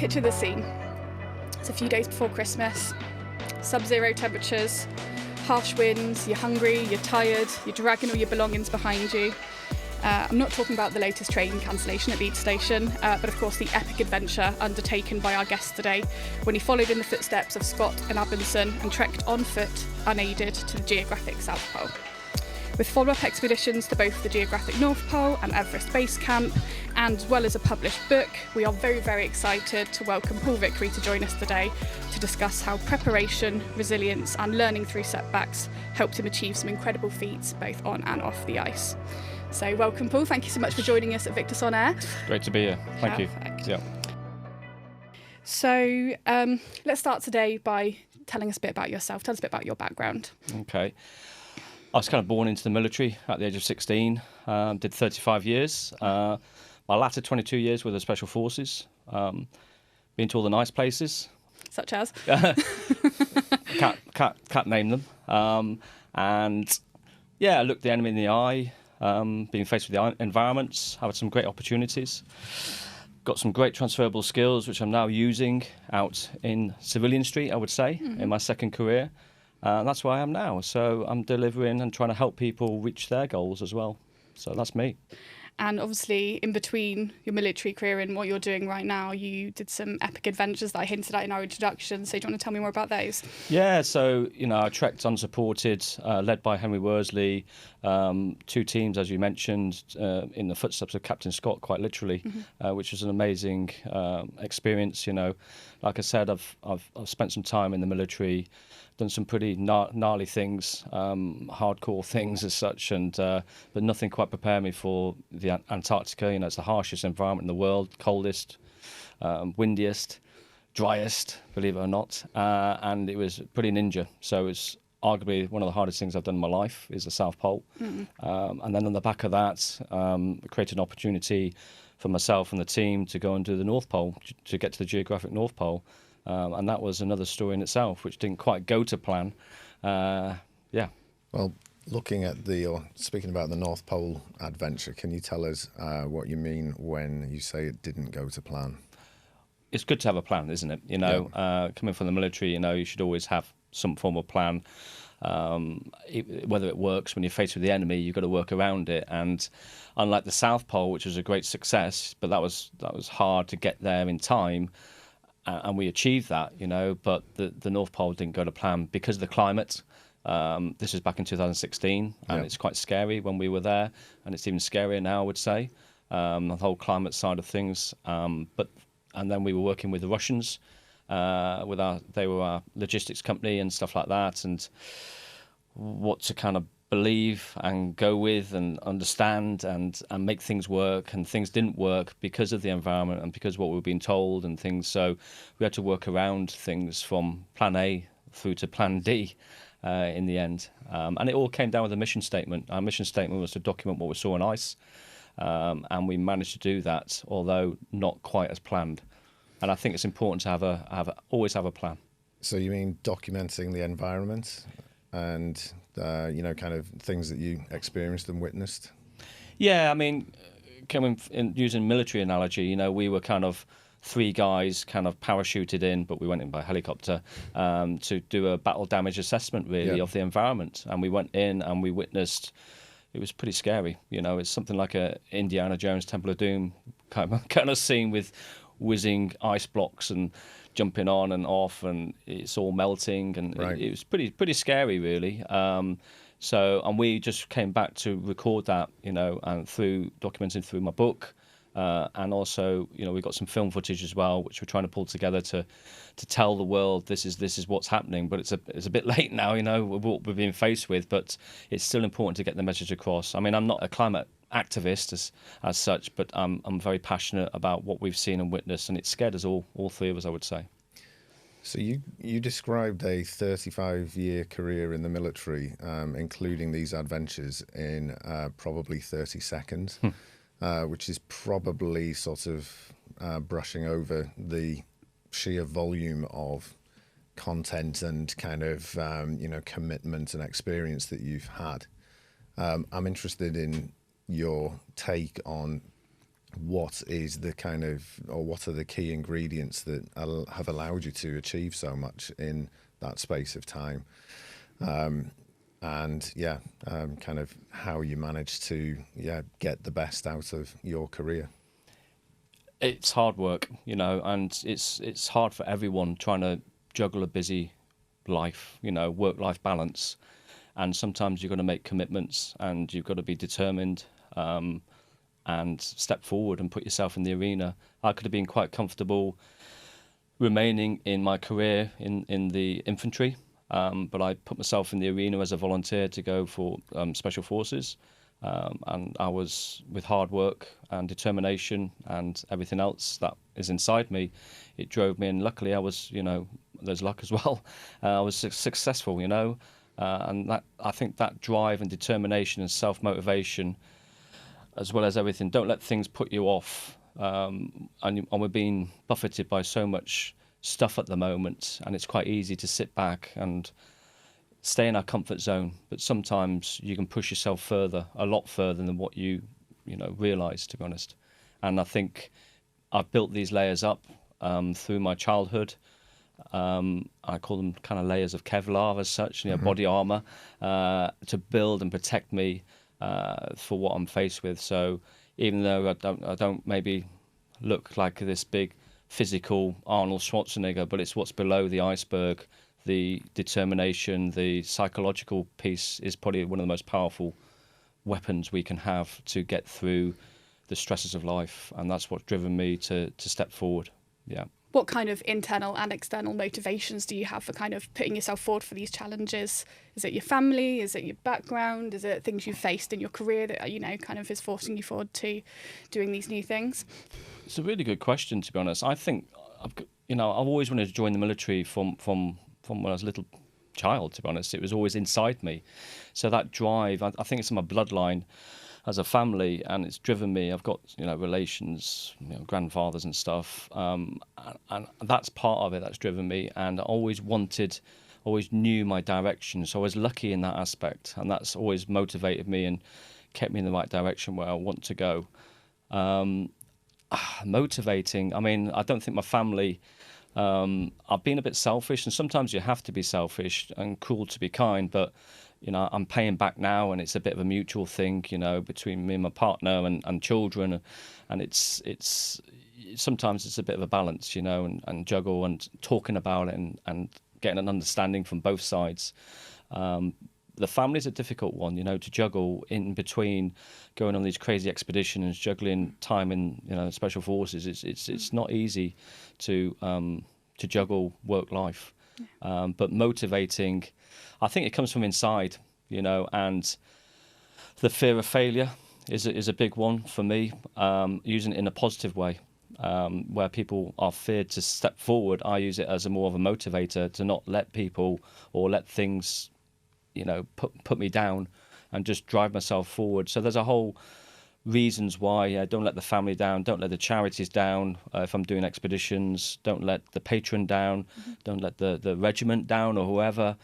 picture the scene. It's a few days before Christmas, sub-zero temperatures, harsh winds, you're hungry, you're tired, you're dragging all your belongings behind you. I'm not talking about the latest train cancellation at Leeds station, but of course the epic adventure undertaken by our guest today when he followed in the footsteps of Scott and Abinson and trekked on foot, unaided, to the geographic South Pole. With follow-up expeditions to both the geographic North Pole and Everest Base Camp, and as well as a published book, we are very, very excited to welcome Paul Vicary to join us today to discuss how preparation, resilience and learning through setbacks helped him achieve some incredible feats both on and off the ice. So welcome, Paul. Thank you so much for joining us at VICTVS On Air. Great to be here. Thank you. Yeah. So let's start today by telling us a bit about yourself. Tell us a bit about your background. Okay. I was kind of born into the military at the age of 16, did 35 years. My latter 22 years were the Special Forces. Been to all the nice places. Such as? Can't name them. And yeah, I looked the enemy in the eye, being faced with the environments, had some great opportunities. Got some great transferable skills, which I'm now using out in civilian street, I would say, in my second career. That's where I am now. So I'm delivering and trying to help people reach their goals as well. So that's me. And obviously, in between your military career and what you're doing right now, you did some epic adventures that I hinted at in our introduction. So do you want to tell me more about those? Yeah, so, I trekked unsupported, led by Henry Worsley, two teams, as you mentioned, in the footsteps of Captain Scott, quite literally, which was an amazing experience. Like I said, I've spent some time in the military, done some pretty gnarly things, hardcore things as such, and but nothing quite prepared me for the Antarctica. It's the harshest environment in the world, coldest, windiest, driest, believe it or not, and it was pretty ninja. So it's arguably one of the hardest things I've done in my life is the South Pole. And then on the back of that, created an opportunity for myself and the team to go and do the North Pole, to get to the geographic North Pole. And that was another story in itself, which didn't quite go to plan. Yeah. Well, speaking about the North Pole adventure, can you tell us what you mean when you say it didn't go to plan? It's good to have a plan, isn't it? Coming from the military, you should always have some form of plan. Whether it works when you're faced with the enemy, you've got to work around it. And unlike the South Pole, which was a great success, but that was hard to get there in time. And we achieved that, but the North Pole didn't go to plan because of the climate. This was back in 2016, and it's quite scary when we were there, and it's even scarier now, I would say, the whole climate side of things. And then we were working with the Russians, they were our logistics company and stuff like that, and what to kind of believe and go with and understand and make things work, and things didn't work because of the environment and because of what we were being told and things. So we had to work around things from plan A through to plan D in the end. And it all came down with a mission statement. Our mission statement was to document what we saw on ice, and we managed to do that, although not quite as planned. And I think it's important to always have a plan. So you mean documenting the environment and kind of things that you experienced and witnessed? Yeah, using military analogy, we were kind of three guys kind of parachuted in, but we went in by helicopter to do a battle damage assessment, really, of the environment. And we went in and we witnessed, it was pretty scary. It's something like a Indiana Jones Temple of Doom kind of scene with whizzing ice blocks and jumping on and off, and it's all melting, and it was pretty scary, really. And we just came back to record that, and documenting through my book, and also, we got some film footage as well, which we're trying to pull together to tell the world this is what's happening. But it's a bit late now, with what we're being faced with, but it's still important to get the message across. I'm not a climate activist as such, but I'm very passionate about what we've seen and witnessed, and it scared us all three of us, I would say. So you described a 35-year career in the military, including these adventures, in probably 30 seconds, which is probably sort of brushing over the sheer volume of content and kind of commitment and experience that you've had. I'm interested in your take on what is the kind of, or what are the key ingredients that have allowed you to achieve so much in that space of time. And kind of how you managed to get the best out of your career. It's hard work, and it's hard for everyone trying to juggle a busy life, work-life balance. And sometimes you've got to make commitments, and you've got to be determined and step forward and put yourself in the arena. I could have been quite comfortable remaining in my career in the infantry, but I put myself in the arena as a volunteer to go for special forces. And I was, with hard work and determination and everything else that is inside me, it drove me. And luckily I was, there's luck as well. I was successful, and that, I think that drive and determination and self-motivation, as well as everything, don't let things put you off. And we're being buffeted by so much stuff at the moment, and it's quite easy to sit back and stay in our comfort zone, but sometimes you can push yourself further, a lot further than what you realise, to be honest. And I think I've built these layers up through my childhood. I call them kind of layers of Kevlar as such, body armour, to build and protect me for what I'm faced with. So even though I don't maybe look like this big physical Arnold Schwarzenegger, but it's what's below the iceberg. The determination, the psychological piece is probably one of the most powerful weapons we can have to get through the stresses of life, and that's what's driven me to step forward. Yeah. What kind of internal and external motivations do you have for kind of putting yourself forward for these challenges? Is it your family? Is it your background? Is it things you've faced in your career that kind of is forcing you forward to doing these new things? It's a really good question, to be honest. I think I've always wanted to join the military from when I was a little child, to be honest. It was always inside me. So that drive, I think it's in my bloodline as a family, and it's driven me. I've got, relations, grandfathers and stuff, and that's part of it that's driven me. And I always knew my direction. So I was lucky in that aspect, and that's always motivated me and kept me in the right direction where I want to go. Motivating, I don't think my family... I've been a bit selfish, and sometimes you have to be selfish and cruel to be kind, but I'm paying back now, and it's a bit of a mutual thing, between me and my partner and children, and it's sometimes it's a bit of a balance, and juggle and talking about it and getting an understanding from both sides. The family's a difficult one, to juggle in between going on these crazy expeditions, juggling time in special forces. It's not easy to juggle work life, but motivating. I think it comes from inside, and the fear of failure is a big one for me. Using it in a positive way, where people are feared to step forward. I use it as more of a motivator to not let people or let things put me down, and just drive myself forward. So there's a whole reasons why. Don't let the family down, don't let the charities down. If I'm doing expeditions, don't let the patron down, don't let the regiment down, or whoever,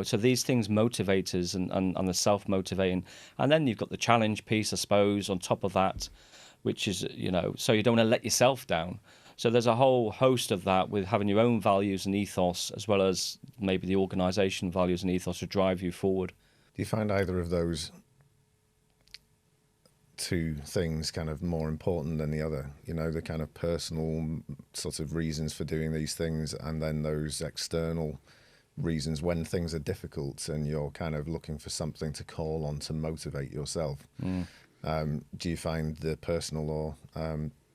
So these things motivate us, and the self-motivating. And then you've got the challenge piece, I suppose, on top of that, which is, so you don't want to let yourself down. So there's a whole host of that, with having your own values and ethos, as well as maybe the organisation values and ethos to drive you forward. Do you find either of those two things kind of more important than the other? The kind of personal sort of reasons for doing these things, and then those external reasons when things are difficult and you're kind of looking for something to call on to motivate yourself. Do you find the personal or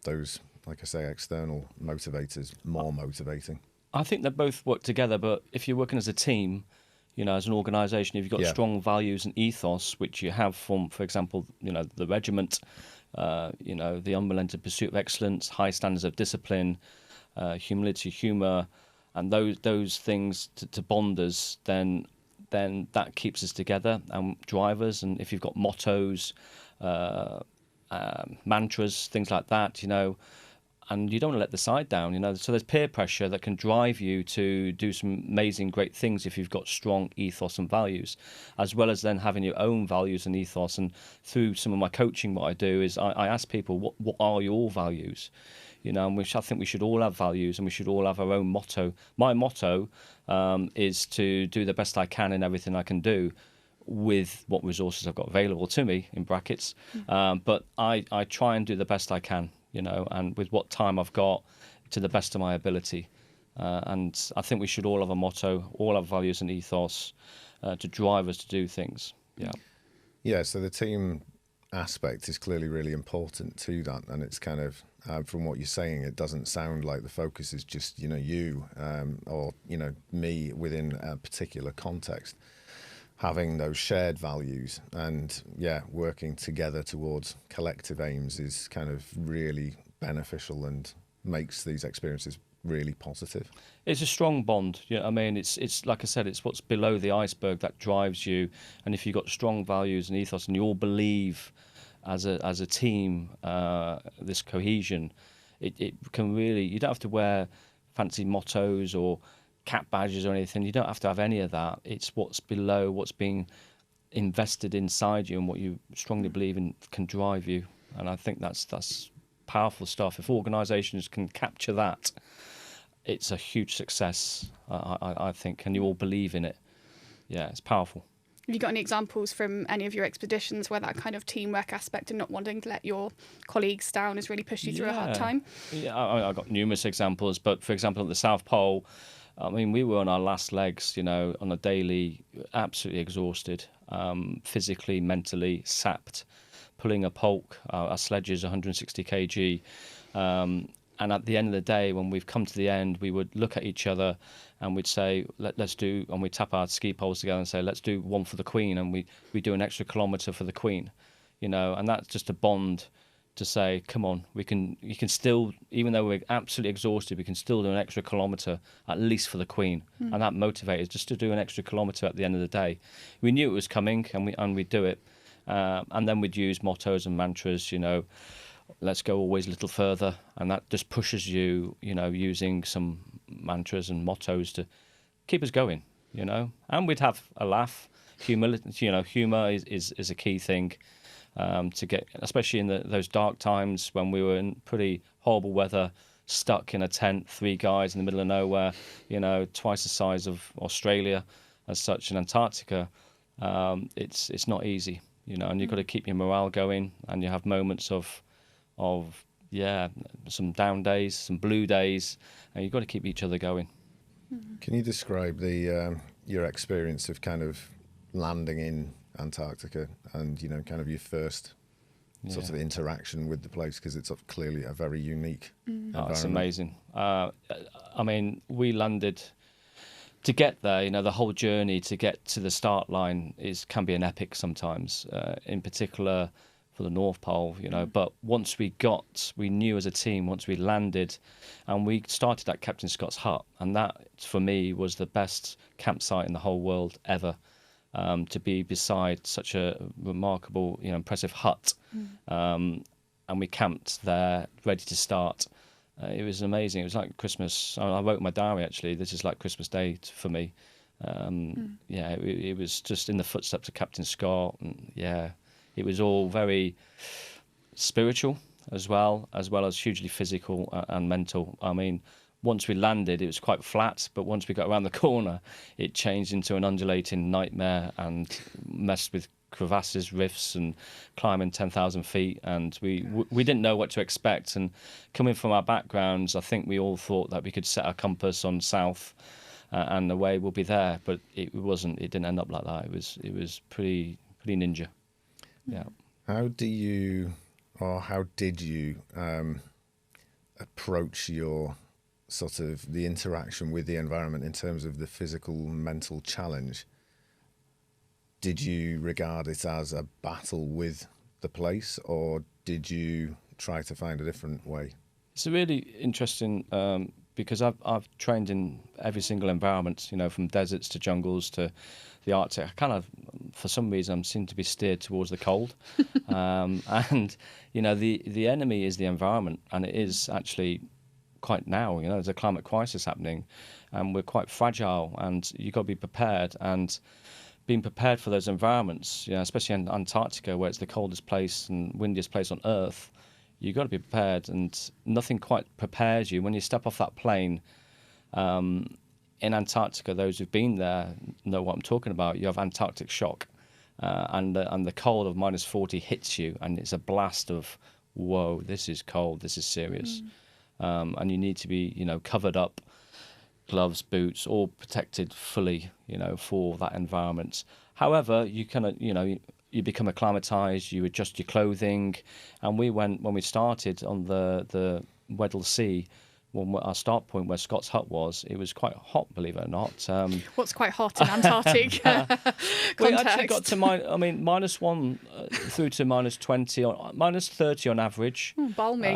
those, like I say, external motivators more motivating? I think they both work together, but if you're working as a team, as an organisation, if you've got strong values and ethos, which you have from, for example, the regiment, the unrelenting pursuit of excellence, high standards of discipline, humility, humour, and those things to bond us, then that keeps us together and drive us. And if you've got mottos, mantras, things like that, and you don't want to let the side down, you know. So there's peer pressure that can drive you to do some amazing, great things if you've got strong ethos and values, as well as then having your own values and ethos. And through some of my coaching, what I do is I ask people, what are your values? You know, and I think we should all have values, and we should all have our own motto. My motto is to do the best I can in everything I can do, with what resources I've got available to me, in brackets. But I try and do the best I can, you know, and with what time I've got, to the best of my ability. And I think we should all have a motto, all have values and ethos to drive us to do things. Yeah. Yeah, so the team aspect is clearly really important to that. And it's kind of, from what you're saying, it doesn't sound like the focus is just, you know, you or, you know, me within a particular context. Having those shared values and, yeah, working together towards collective aims is kind of really beneficial and makes these experiences really positive. It's a strong bond. You know, I mean, it's like I said, it's what's below the iceberg that drives you. And if you've got strong values and ethos, and you all believe as a team, this cohesion, it can really, you don't have to wear fancy mottos or cap badges or anything. You don't have to have any of that. It's what's below, what's being invested inside you, and what you strongly believe in can drive you. And I think that's powerful stuff. If organisations can capture that, it's a huge success, I think, and you all believe in it. Yeah, it's powerful. Have you got any examples from any of your expeditions where that kind of teamwork aspect and not wanting to let your colleagues down has really pushed you through a hard time? Yeah, I got numerous examples, but for example, at the South Pole, I mean, we were on our last legs, you know, on a daily, absolutely exhausted, physically, mentally, sapped, pulling a polk. Our sledge is 160 kg. And at the end of the day, when we've come to the end, we would look at each other and we'd say, let's do, and we'd tap our ski poles together and say, let's do one for the Queen. And we do an extra kilometre for the Queen, you know, and that's just a bond to say, come on, you can still, even though we're absolutely exhausted, we can still do an extra kilometre, at least for the Queen. And that motivated us just to do an extra kilometre at the end of the day. We knew it was coming, and we'd do it. And then we'd use mottos and mantras, you know, let's go always a little further. And that just pushes you, you know, using some mantras and mottos to keep us going, you know. And we'd have a laugh. Humility, you know, humour is a key thing. To get, especially in those dark times when we were in pretty horrible weather, stuck in a tent, 3 guys in the middle of nowhere, you know, twice the size of Australia as such, in Antarctica. It's not easy, you know, and you've got to keep your morale going, and you have moments of some down days, some blue days, and you've got to keep each other going. Can you describe your experience of kind of landing in Antarctica and, you know, kind of your first sort of interaction with the place, because it's clearly a very unique environment. It's amazing. I mean, we landed, to get there, you know, the whole journey to get to the start line can be an epic sometimes, in particular for the North Pole, you know. But once we knew as a team, once we landed, and we started at Captain Scott's hut, and that for me was the best campsite in the whole world ever. To be beside such a remarkable, you know, impressive hut, and we camped there, ready to start. It was amazing. It was like Christmas. I wrote in my diary, actually, this is like Christmas Day for me. Yeah, it was just in the footsteps of Captain Scott, and yeah, it was all very spiritual as well as hugely physical and mental. I mean, once we landed, it was quite flat, but once we got around the corner, it changed into an undulating nightmare and messed with crevasses, rifts, and climbing 10,000 feet. And we didn't know what to expect. And coming from our backgrounds, I think we all thought that we could set our compass on south and the way will be there. But it wasn't. It didn't end up like that. It was pretty ninja. Yeah. How did you approach your sort of the interaction with the environment in terms of the physical, mental challenge? Did you regard it as a battle with the place, or did you try to find a different way? It's a really interesting because I've trained in every single environment, you know, from deserts to jungles to the Arctic. I kind of, for some reason, I seem to be steered towards the cold. And, you know, the enemy is the environment, and it is actually quite now, you know, there's a climate crisis happening, and we're quite fragile, and you've got to be prepared. And being prepared for those environments, you know, especially in Antarctica, where it's the coldest place and windiest place on Earth, you've got to be prepared, and nothing quite prepares you. When you step off that plane in Antarctica, those who've been there know what I'm talking about. You have Antarctic shock, and the cold of -40 hits you, and it's a blast of, whoa, this is cold, this is serious. And you need to be, you know, covered up, gloves, boots, all protected fully, you know, for that environment. However, you kind of, you know, you become acclimatized, you adjust your clothing. And we went, when we started on the Weddell Sea, when our start point where Scott's hut was, it was quite hot, believe it or not. What's quite hot in Antarctic We actually got context? to -1 through to -20 or -30 on average. Balmy.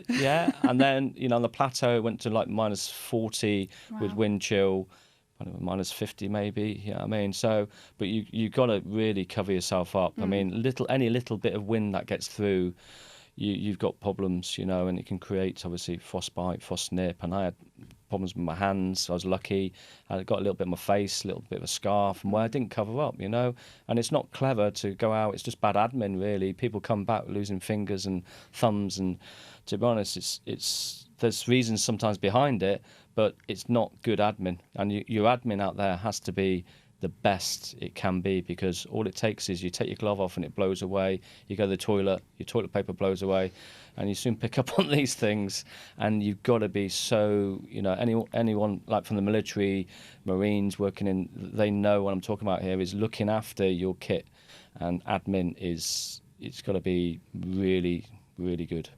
Yeah, and then, you know, on the plateau it went to like -40 with wind chill, I don't know, -50 maybe. Yeah, I mean, so, but you got to really cover yourself up. I mean, any little bit of wind that gets through, you've got problems, you know, and it can create obviously frostbite, frost nip. And I had problems with my hands. I was lucky. I got a little bit of my face, a little bit of a scarf, and where I didn't cover up, you know. And it's not clever to go out. It's just bad admin, really. People come back losing fingers and thumbs, and to be honest, there's reasons sometimes behind it, but it's not good admin. And your admin out there has to be the best it can be, because all it takes is you take your glove off and it blows away. You go to the toilet, your toilet paper blows away, and you soon pick up on these things. And you've got to be so, you know, anyone like from the military, Marines working in, they know what I'm talking about here, is looking after your kit. And admin it's got to be really, really good.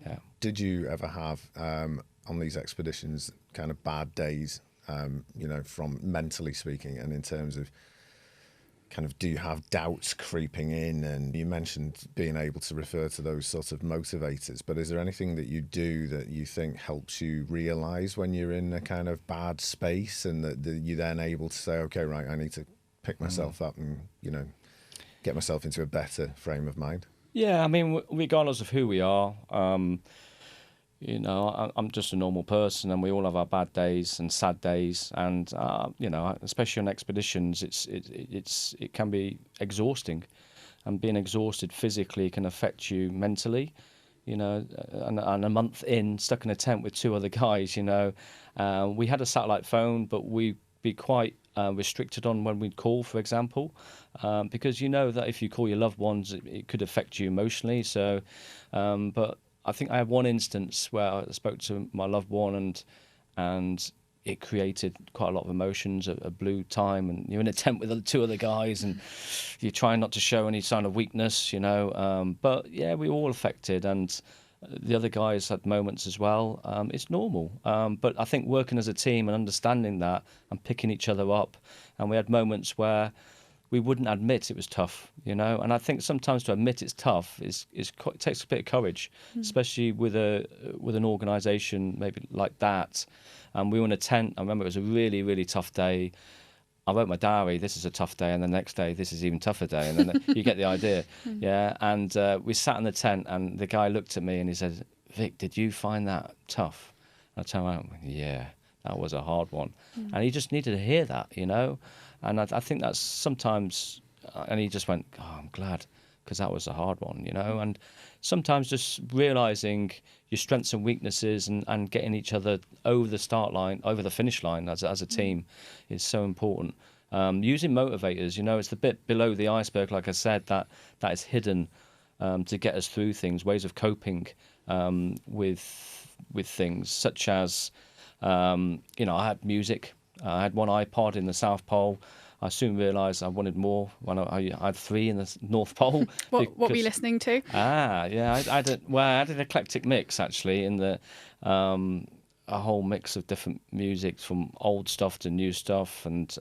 Yeah. Did you ever have on these expeditions kind of bad days? You know, from mentally speaking, and in terms of kind of, do you have doubts creeping in? And you mentioned being able to refer to those sort of motivators, but is there anything that you do that you think helps you realize when you're in a kind of bad space, and that you're then able to say, okay, right, I need to pick myself up and, you know, get myself into a better frame of mind? Yeah, I mean, regardless of who we are, you know, I'm just a normal person, and we all have our bad days and sad days, and you know, especially on expeditions, it can be exhausting, and being exhausted physically can affect you mentally, you know. And a month in, stuck in a tent with 2 other guys, you know, we had a satellite phone, but we'd be quite restricted on when we'd call, for example, because you know that if you call your loved ones, it could affect you emotionally. So, but I think I had one instance where I spoke to my loved one, and it created quite a lot of emotions, a blue time, and you're in a tent with 2 other guys, and you're trying not to show any sign of weakness, you know. But yeah, we were all affected, and the other guys had moments as well. It's normal. But I think working as a team and understanding that and picking each other up, and we had moments where we wouldn't admit it was tough, you know. And I think sometimes to admit it's tough it takes a bit of courage, especially with an organisation maybe like that. And we were in a tent. I remember it was a really, really tough day. I wrote my diary, this is a tough day, and the next day, this is even tougher day, and then you get the idea. Yeah, and we sat in the tent, and the guy looked at me and he said, "Vic, did you find that tough?" And I turned around and went, "Yeah, that was a hard one." And he just needed to hear that, you know. And I think that's sometimes, and he just went, "Oh, I'm glad, because that was a hard one," you know. And sometimes just realising your strengths and weaknesses, and getting each other over the start line, over the finish line as a team is so important. Using motivators, you know, it's the bit below the iceberg, like I said, that is hidden to get us through things, ways of coping with things, such as, you know, I had music. I had one iPod in the South Pole. I soon realised I wanted more when I had 3 in the North Pole. What were you listening to? Yeah, I had an eclectic mix, actually, in the a whole mix of different music, from old stuff to new stuff, and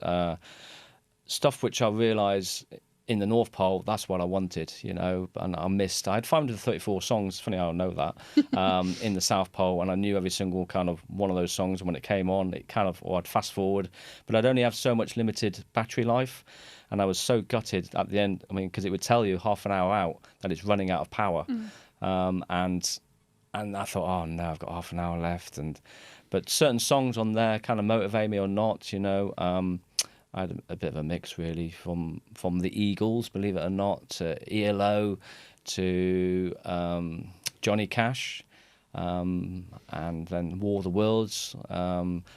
stuff which I realised in the North Pole, that's what I wanted, you know, and I missed. I had 534 songs, funny how I know that, in the South Pole, and I knew every single kind of one of those songs, and when it came on, it kind of, or I'd fast forward, but I'd only have so much limited battery life, and I was so gutted at the end, I mean, because it would tell you half an hour out that it's running out of power, and I thought, oh no, I've got half an hour left, but certain songs on there kind of motivate me or not, you know. I had a bit of a mix, really, from the Eagles, believe it or not, to ELO, to Johnny Cash, and then War of the Worlds,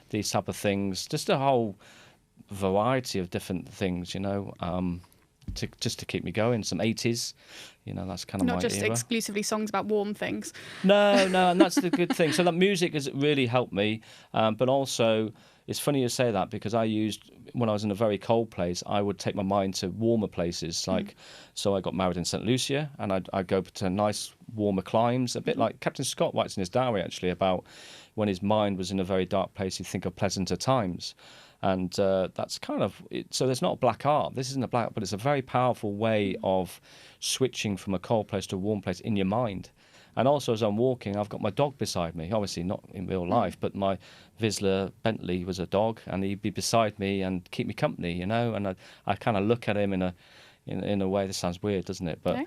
these type of things. Just a whole variety of different things, you know, to keep me going. Some 80s, you know, that's kind of not my just era. Exclusively songs about warm things. No, and that's the good thing. So that music has really helped me, but also it's funny you say that, because I used, when I was in a very cold place, I would take my mind to warmer places. Like, so I got married in St. Lucia, and I'd go to nice warmer climes, a bit like Captain Scott writes in his diary, actually, about when his mind was in a very dark place, he'd think of pleasanter times. And that's kind of it. So there's not a black art. This isn't a black, but it's a very powerful way of switching from a cold place to a warm place in your mind. And also, as I'm walking, I've got my dog beside me. Obviously, not in real life, but my Vizsla Bentley was a dog, and he'd be beside me and keep me company, you know. And I kind of look at him in a way. This sounds weird, doesn't it? But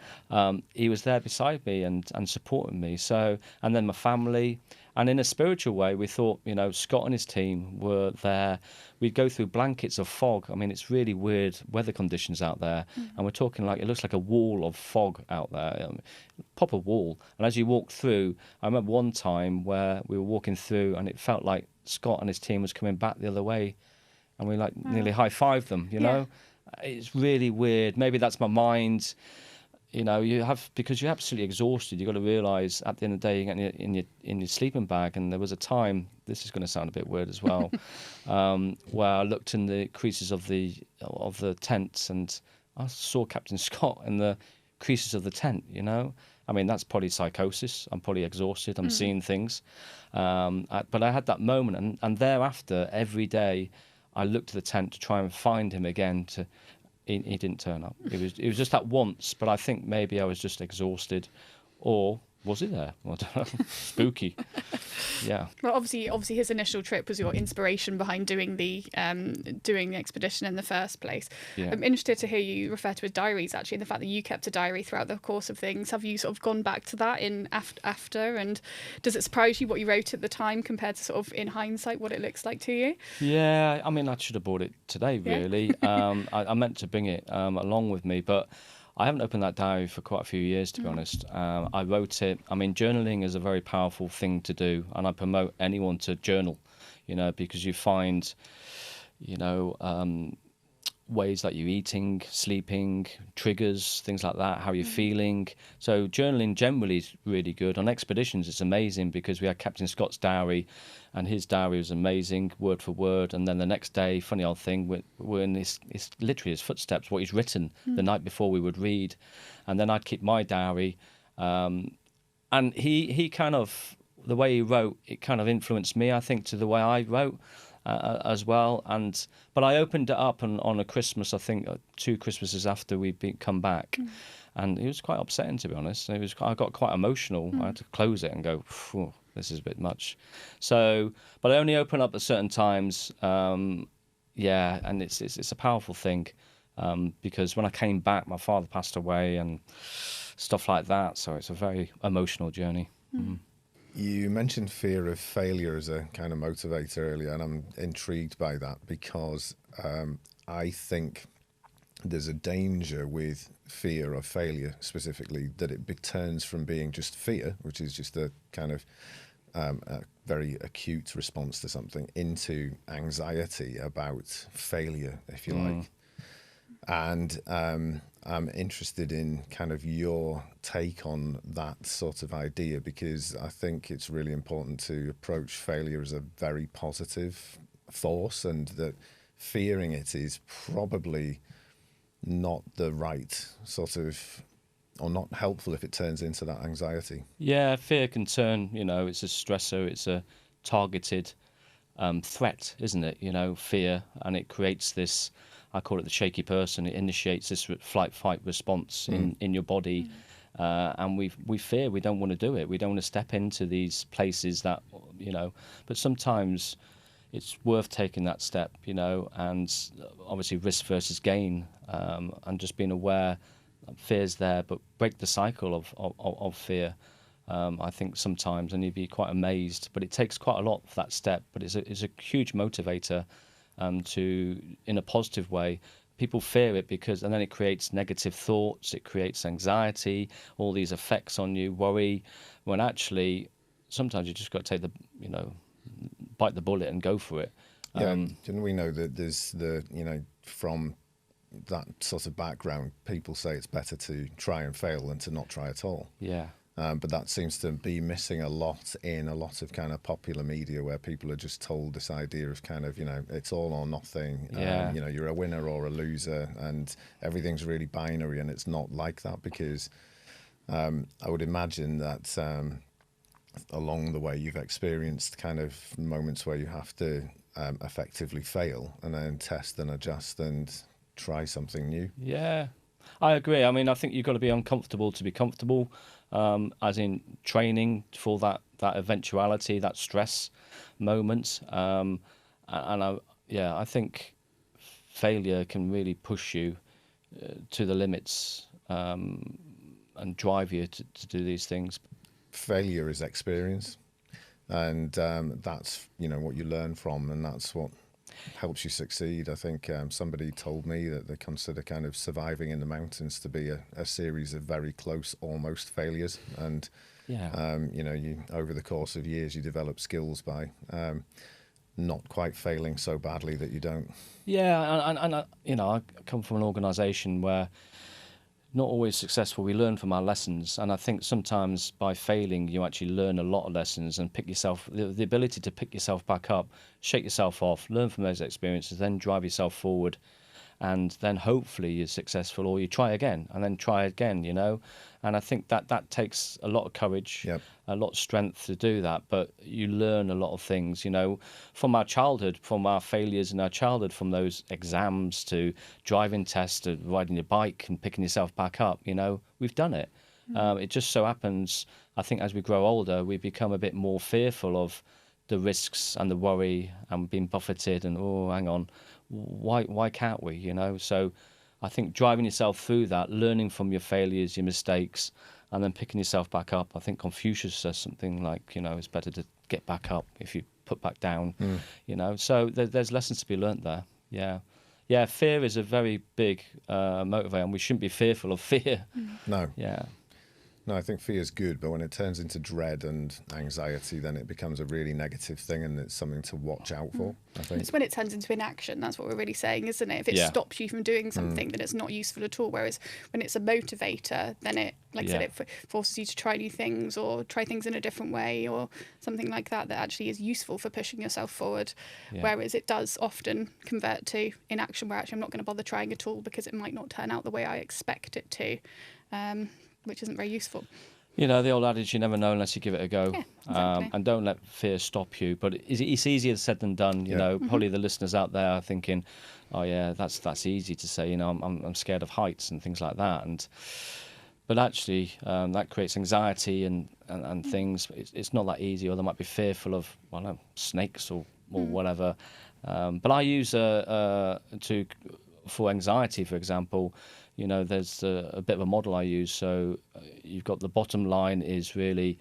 he was there beside me and supporting me. So, and then my family. And in a spiritual way, we thought, you know, Scott and his team were there. We'd go through blankets of fog. I mean, it's really weird weather conditions out there. And we're talking like, it looks like a wall of fog out there, proper wall. And as you walk through, I remember one time where we were walking through and it felt like Scott and his team was coming back the other way. And we like nearly high-fived them, you know? It's really weird. Maybe that's my mind. You know, because you're absolutely exhausted. You've got to realise at the end of the day, you're getting in your sleeping bag. And there was a time, this is going to sound a bit weird as well, where I looked in the creases of the tents, and I saw Captain Scott in the creases of the tent. You know, I mean, that's probably psychosis. I'm probably exhausted. I'm seeing things, but I had that moment, and thereafter, every day, I looked to the tent to try and find him again. He didn't turn up. It was just that once, but I think maybe I was just exhausted, or was he there? I don't know. Spooky. Yeah. Well, obviously, his initial trip was your inspiration behind doing the expedition in the first place. Yeah. I'm interested to hear you refer to his diaries, actually, and the fact that you kept a diary throughout the course of things. Have you sort of gone back to that in after? And does it surprise you what you wrote at the time compared to sort of in hindsight what it looks like to you? Yeah, I mean, I should have bought it today, really. I meant to bring it along with me, but I haven't opened that diary for quite a few years, to be honest. I wrote it. I mean, journaling is a very powerful thing to do, and I promote anyone to journal, you know, because you find, you know, ways that you're eating, sleeping, triggers, things like that, how you're feeling. So journaling generally is really good. On expeditions, it's amazing because we had Captain Scott's diary, and his diary was amazing, word for word. And then the next day, funny old thing, we're in it's literally his footsteps, what he's written the night before we would read. And then I'd keep my diary. And he kind of, the way he wrote, it kind of influenced me, I think, to the way I wrote. As well, but I opened it up on a Christmas, I think 2 Christmases after we'd come back, and it was quite upsetting, to be honest. I got quite emotional. I had to close it and go, this is a bit much. So, but I only open up at certain times. And it's a powerful thing, because when I came back, my father passed away and stuff like that. So it's a very emotional journey. You mentioned fear of failure as a kind of motivator earlier, and I'm intrigued by that because I think there's a danger with fear of failure specifically, that it turns from being just fear, which is just a kind of a very acute response to something, into anxiety about failure, if you like. And I'm interested in kind of your take on that sort of idea, because I think it's really important to approach failure as a very positive force, and that fearing it is probably not the right sort of, or not helpful if it turns into that anxiety. Yeah, fear can turn, you know, it's a stressor, it's a targeted threat, isn't it? You know, fear, and it creates this I call it the shaky person. It initiates this flight-fight response in your body. And we fear, we don't want to do it. We don't want to step into these places that, but sometimes it's worth taking that step, and obviously risk versus gain, and just being aware that fear's there, but break the cycle of fear. I think sometimes, and you'd be quite amazed, but it takes quite a lot for that step, but it's a huge motivator in a positive way. People fear it and then it creates negative thoughts, it creates anxiety, all these effects on you, worry, when actually sometimes you just got to take bite the bullet and go for it. And we know that there's from that sort of background, people say it's better to try and fail than to not try at all. Yeah. But that seems to be missing a lot in a lot of kind of popular media, where people are just told this idea of kind of, it's all or nothing. Yeah. You're a winner or a loser, and everything's really binary, and it's not like that, because I would imagine that along the way you've experienced kind of moments where you have to effectively fail and then test and adjust and try something new. Yeah, I agree. I mean, I think you've got to be uncomfortable to be comfortable, as in training for that eventuality, that stress moment. I think failure can really push you to the limits and drive you to do these things. Failure is experience, and that's what you learn from, and that's what helps you succeed. I think somebody told me that they consider kind of surviving in the mountains to be a series of very close almost failures, and you over the course of years you develop skills by not quite failing so badly that you don't. I come from an organisation where not always successful. We learn from our lessons, and I think sometimes by failing you actually learn a lot of lessons and pick yourself, the ability to pick yourself back up, shake yourself off, learn from those experiences, then drive yourself forward, and then hopefully you're successful, or you try again and then try again, and I think that takes a lot of courage, a lot of strength to do that, but you learn a lot of things, from our childhood, from our failures in our childhood, from those exams to driving tests to riding your bike and picking yourself back up, we've done it. It just so happens, I think as we grow older, we become a bit more fearful of the risks and the worry and being buffeted and, hang on, why can't we, So I think driving yourself through that, learning from your failures, your mistakes, and then picking yourself back up. I think Confucius says something like, it's better to get back up if you put back down, So there's lessons to be learnt there. Yeah, fear is a very big motivator, and we shouldn't be fearful of fear. No. Yeah. No, I think fear is good, but when it turns into dread and anxiety, then it becomes a really negative thing, and it's something to watch out for, I think. It's when it turns into inaction, that's what we're really saying, isn't it? If it stops you from doing something, then it's not useful at all. Whereas when it's a motivator, then it, like I said, it forces you to try new things or try things in a different way or something like that actually is useful for pushing yourself forward. Whereas it does often convert to inaction, where actually I'm not going to bother trying at all because it might not turn out the way I expect it to. Which isn't very useful. The old adage, you never know unless you give it a go. Yeah, exactly. And don't let fear stop you. But it's easier said than done. Probably the listeners out there are thinking, oh yeah, that's easy to say. I'm scared of heights and things like that. But actually, that creates anxiety and things. It's not that easy. Or they might be fearful of snakes or whatever. But I use for anxiety, for example. There's a bit of a model I use. So you've got the bottom line is really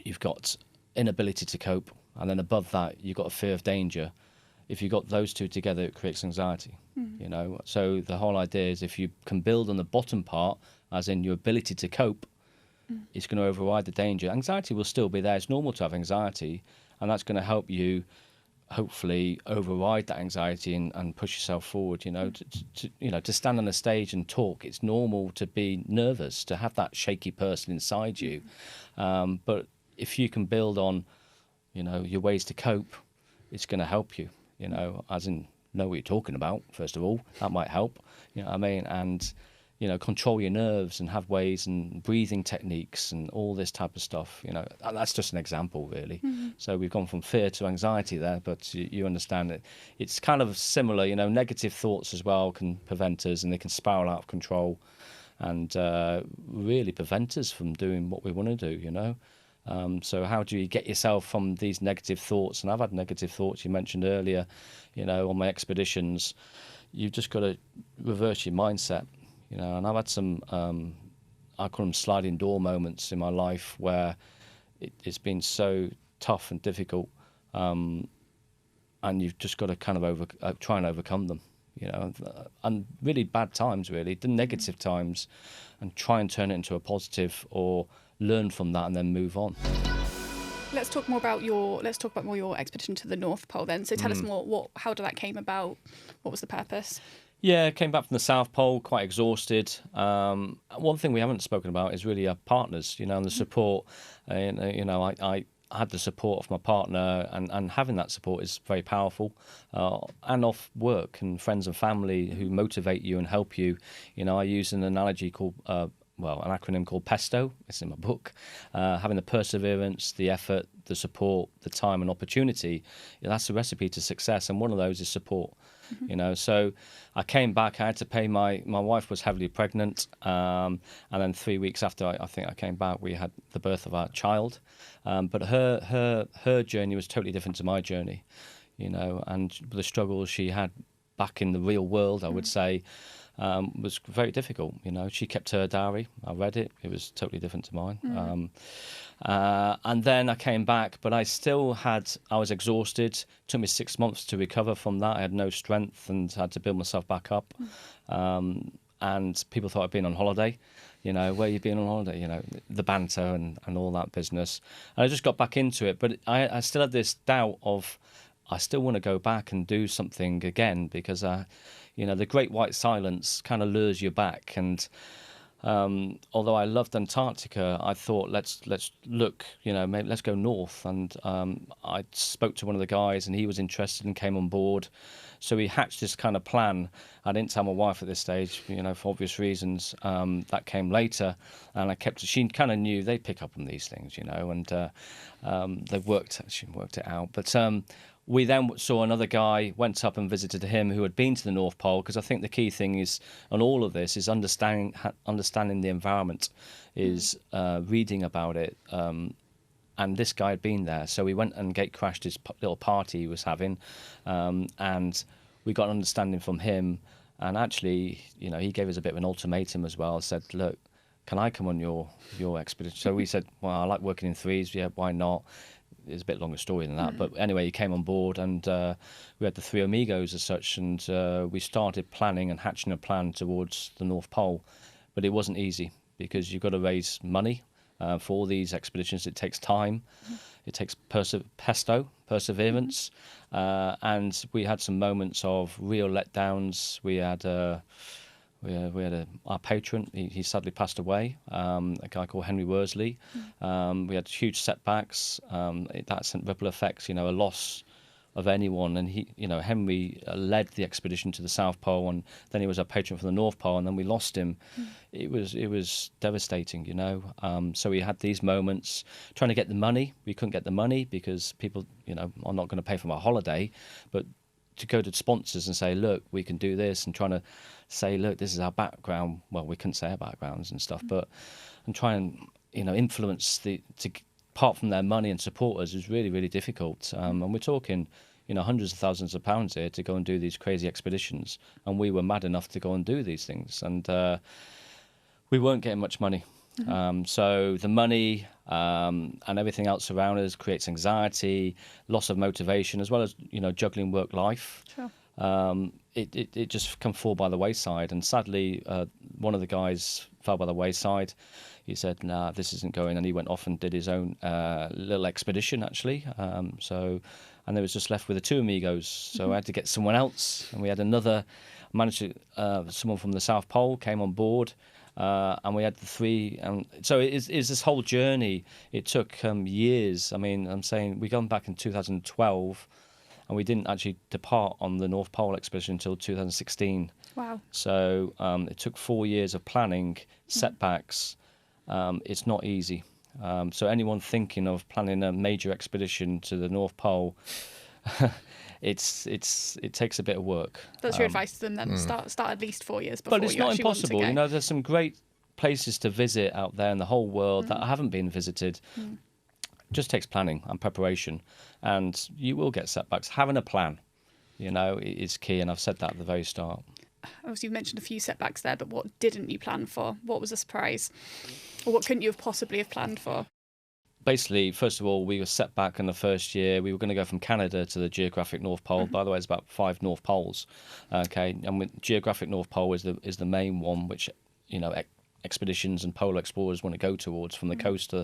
you've got inability to cope, and then above that you've got a fear of danger. If you've got those two together, it creates anxiety. So the whole idea is if you can build on the bottom part, as in your ability to cope, it's going to override the danger. Anxiety will still be there. It's normal to have anxiety, and that's going to help you hopefully override that anxiety and push yourself forward. To stand on a stage and talk, it's normal to be nervous, to have that shaky person inside you, but if you can build on your ways to cope, it's going to help you, as in know what you're talking about. First of all, that might help, and control your nerves and have ways and breathing techniques and all this type of stuff. And that's just an example, really. So we've gone from fear to anxiety there, but you understand it. It's kind of similar. Negative thoughts as well can prevent us, and they can spiral out of control and really prevent us from doing what we want to do. So how do you get yourself from these negative thoughts? And I've had negative thoughts, you mentioned earlier, on my expeditions. You've just got to reverse your mindset. And I've had some, I call them sliding door moments in my life where it's been so tough and difficult, and you've just got to kind of try and overcome them, and really bad times, really, the negative times, and try and turn it into a positive or learn from that and then move on. Let's talk about more your expedition to the North Pole then. So tell us more, how did that came about? What was the purpose? Yeah, came back from the South Pole quite exhausted. One thing we haven't spoken about is really our partners, and the support. I had the support of my partner, and having that support is very powerful. And off work and friends and family who motivate you and help you. I use an analogy called, an acronym called PESTO. It's in my book. Having the perseverance, the effort, the support, the time and opportunity. That's the recipe to success, and one of those is support. So I came back. I had to pay my wife was heavily pregnant, and then 3 weeks after I think I came back, we had the birth of our child. But her journey was totally different to my journey, and the struggles she had back in the real world, I would say, was very difficult. She kept her diary. I read it. It was totally different to mine. And then I came back, but I was exhausted. It took me 6 months to recover from that. I had no strength and had to build myself back up. And people thought I'd been on holiday. Where you been on holiday? The banter and all that business. And I just got back into it, but I still had this doubt of, I still want to go back and do something again, because the great white silence kind of lures you back. And although I loved Antarctica, I thought let's look, maybe let's go north. And I spoke to one of the guys, and he was interested and came on board. So we hatched this kind of plan. I didn't tell my wife at this stage, for obvious reasons. That came later, and she kind of knew they'd pick up on these things, and she worked it out. But we then saw another guy, went up and visited him, who had been to the North Pole, because I think the key thing is, on all of this, is understanding the environment, is reading about it. And this guy had been there, so we went and gate crashed his little party he was having, and we got an understanding from him. And actually, he gave us a bit of an ultimatum as well. Said, "Look, can I come on your expedition?" So we said, "Well, I like working in threes. Yeah, why not?" It's a bit longer story than that, but anyway, he came on board, and we had the three amigos as such, and we started planning and hatching a plan towards the North Pole. But it wasn't easy, because you've got to raise money for all these expeditions. It takes time, it takes perseverance, and we had some moments of real letdowns. We had our patron. He sadly passed away. A guy called Henry Worsley. We had huge setbacks. That sent ripple effects. A loss of anyone. And Henry led the expedition to the South Pole, and then he was our patron for the North Pole, and then we lost him. It was devastating. So we had these moments trying to get the money. We couldn't get the money because people, are not going to pay for my holiday, but to go to sponsors and say, look, we can do this, and trying to say, look, this is our background. Well, we couldn't say our backgrounds and stuff, but and try and influence apart from their money and support us is really, really difficult. And we're talking hundreds of thousands of pounds here to go and do these crazy expeditions, and we were mad enough to go and do these things, and we weren't getting much money. So the money and everything else around us creates anxiety, loss of motivation, as well as juggling work life. Sure. It just can fall by the wayside, and sadly, one of the guys fell by the wayside. He said, "Nah, this isn't going," and he went off and did his own little expedition, actually. And there was just left with the two amigos. So I had to get someone else, and we had someone from the South Pole came on board. And we had the three, and so it is this whole journey. It took years. I mean, I'm saying we gone back in 2012, and we didn't actually depart on the North Pole expedition until 2016. Wow. So it took 4 years of planning, setbacks. It's not easy. So anyone thinking of planning a major expedition to the North Pole, it takes a bit of work. That's your advice to them then. Start at least 4 years before But it's you not actually want to impossible. go. You know, there's some great places to visit out there in the whole world that haven't been visited. Just takes planning and preparation, and you will get setbacks. Having a plan, you know, is key, and I've said that at the very start. Obviously, you've mentioned a few setbacks there, but what didn't you plan for? What was a surprise? Or what couldn't you have possibly have planned for? Basically, first of all, we were set back in the first year. We were going to go from Canada to the geographic North Pole. By the way, it's about 5 North Poles. Okay, and with geographic North Pole is the main one, which, you know, expeditions and polar explorers want to go towards from the coast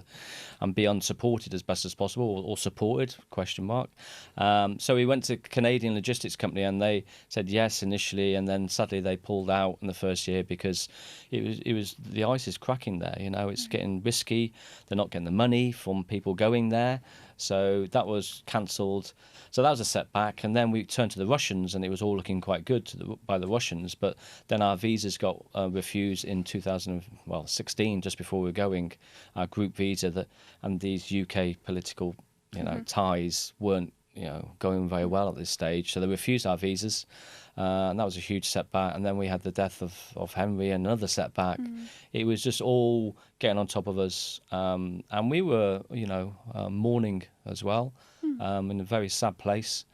and be unsupported as best as possible, or supported, question mark. So we went to Canadian logistics company, and they said yes initially, and then sadly they pulled out in the first year because it was the ice is cracking there, you know, it's getting risky. They're not getting the money from people going there, so that was cancelled. So that was a setback, and then we turned to the Russians, and it was all looking quite good by the Russians. But then our visas got refused in 2016, just before we were going. Our group visa, and these UK political, you know, ties weren't, you know, going very well at this stage. So they refused our visas, and that was a huge setback. And then we had the death of Henry, another setback. It was just all getting on top of us, and we were, you know, mourning as well. In a very sad place.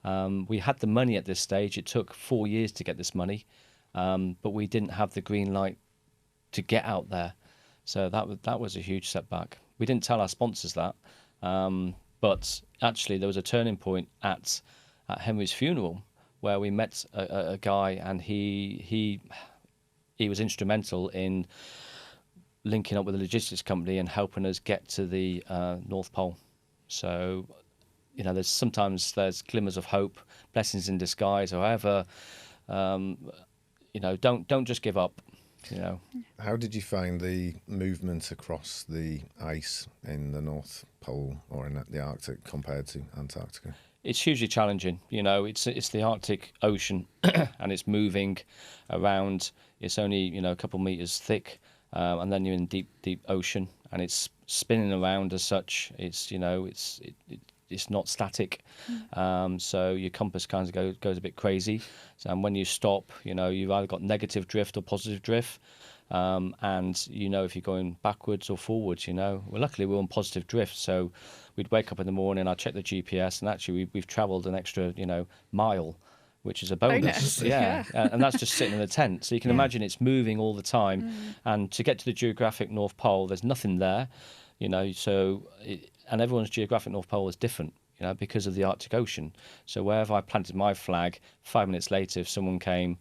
We had the money at this stage. It took 4 years to get this money, but we didn't have the green light to get out there. So that was a huge setback. We didn't tell our sponsors that, but actually there was a turning point at Henry's funeral where we met a guy, and he was instrumental in linking up with the logistics company and helping us get to the North Pole. So, you know, there's glimmers of hope, blessings in disguise. However, you know, don't just give up. You know. How did you find the movement across the ice in the North Pole or in the Arctic compared to Antarctica? It's hugely challenging. You know, it's the Arctic Ocean, and it's moving around. It's only, you know, a couple of meters thick, and then you're in deep ocean, and it's spinning around as such. It's, you know, it's not static, so your compass kind of goes a bit crazy. So, and when you stop, you know, you've either got negative drift or positive drift, and you know if you're going backwards or forwards. You know, well, luckily we're on positive drift, so we'd wake up in the morning, I'd check the GPS, and actually we've travelled an extra, you know, mile, which is a bonus. Yeah. And that's just sitting in the tent. So you can imagine it's moving all the time, and to get to the geographic North Pole, there's nothing there. You know, and everyone's geographic North Pole is different, you know, because of the Arctic Ocean. So wherever I planted my flag, 5 minutes later, if someone came,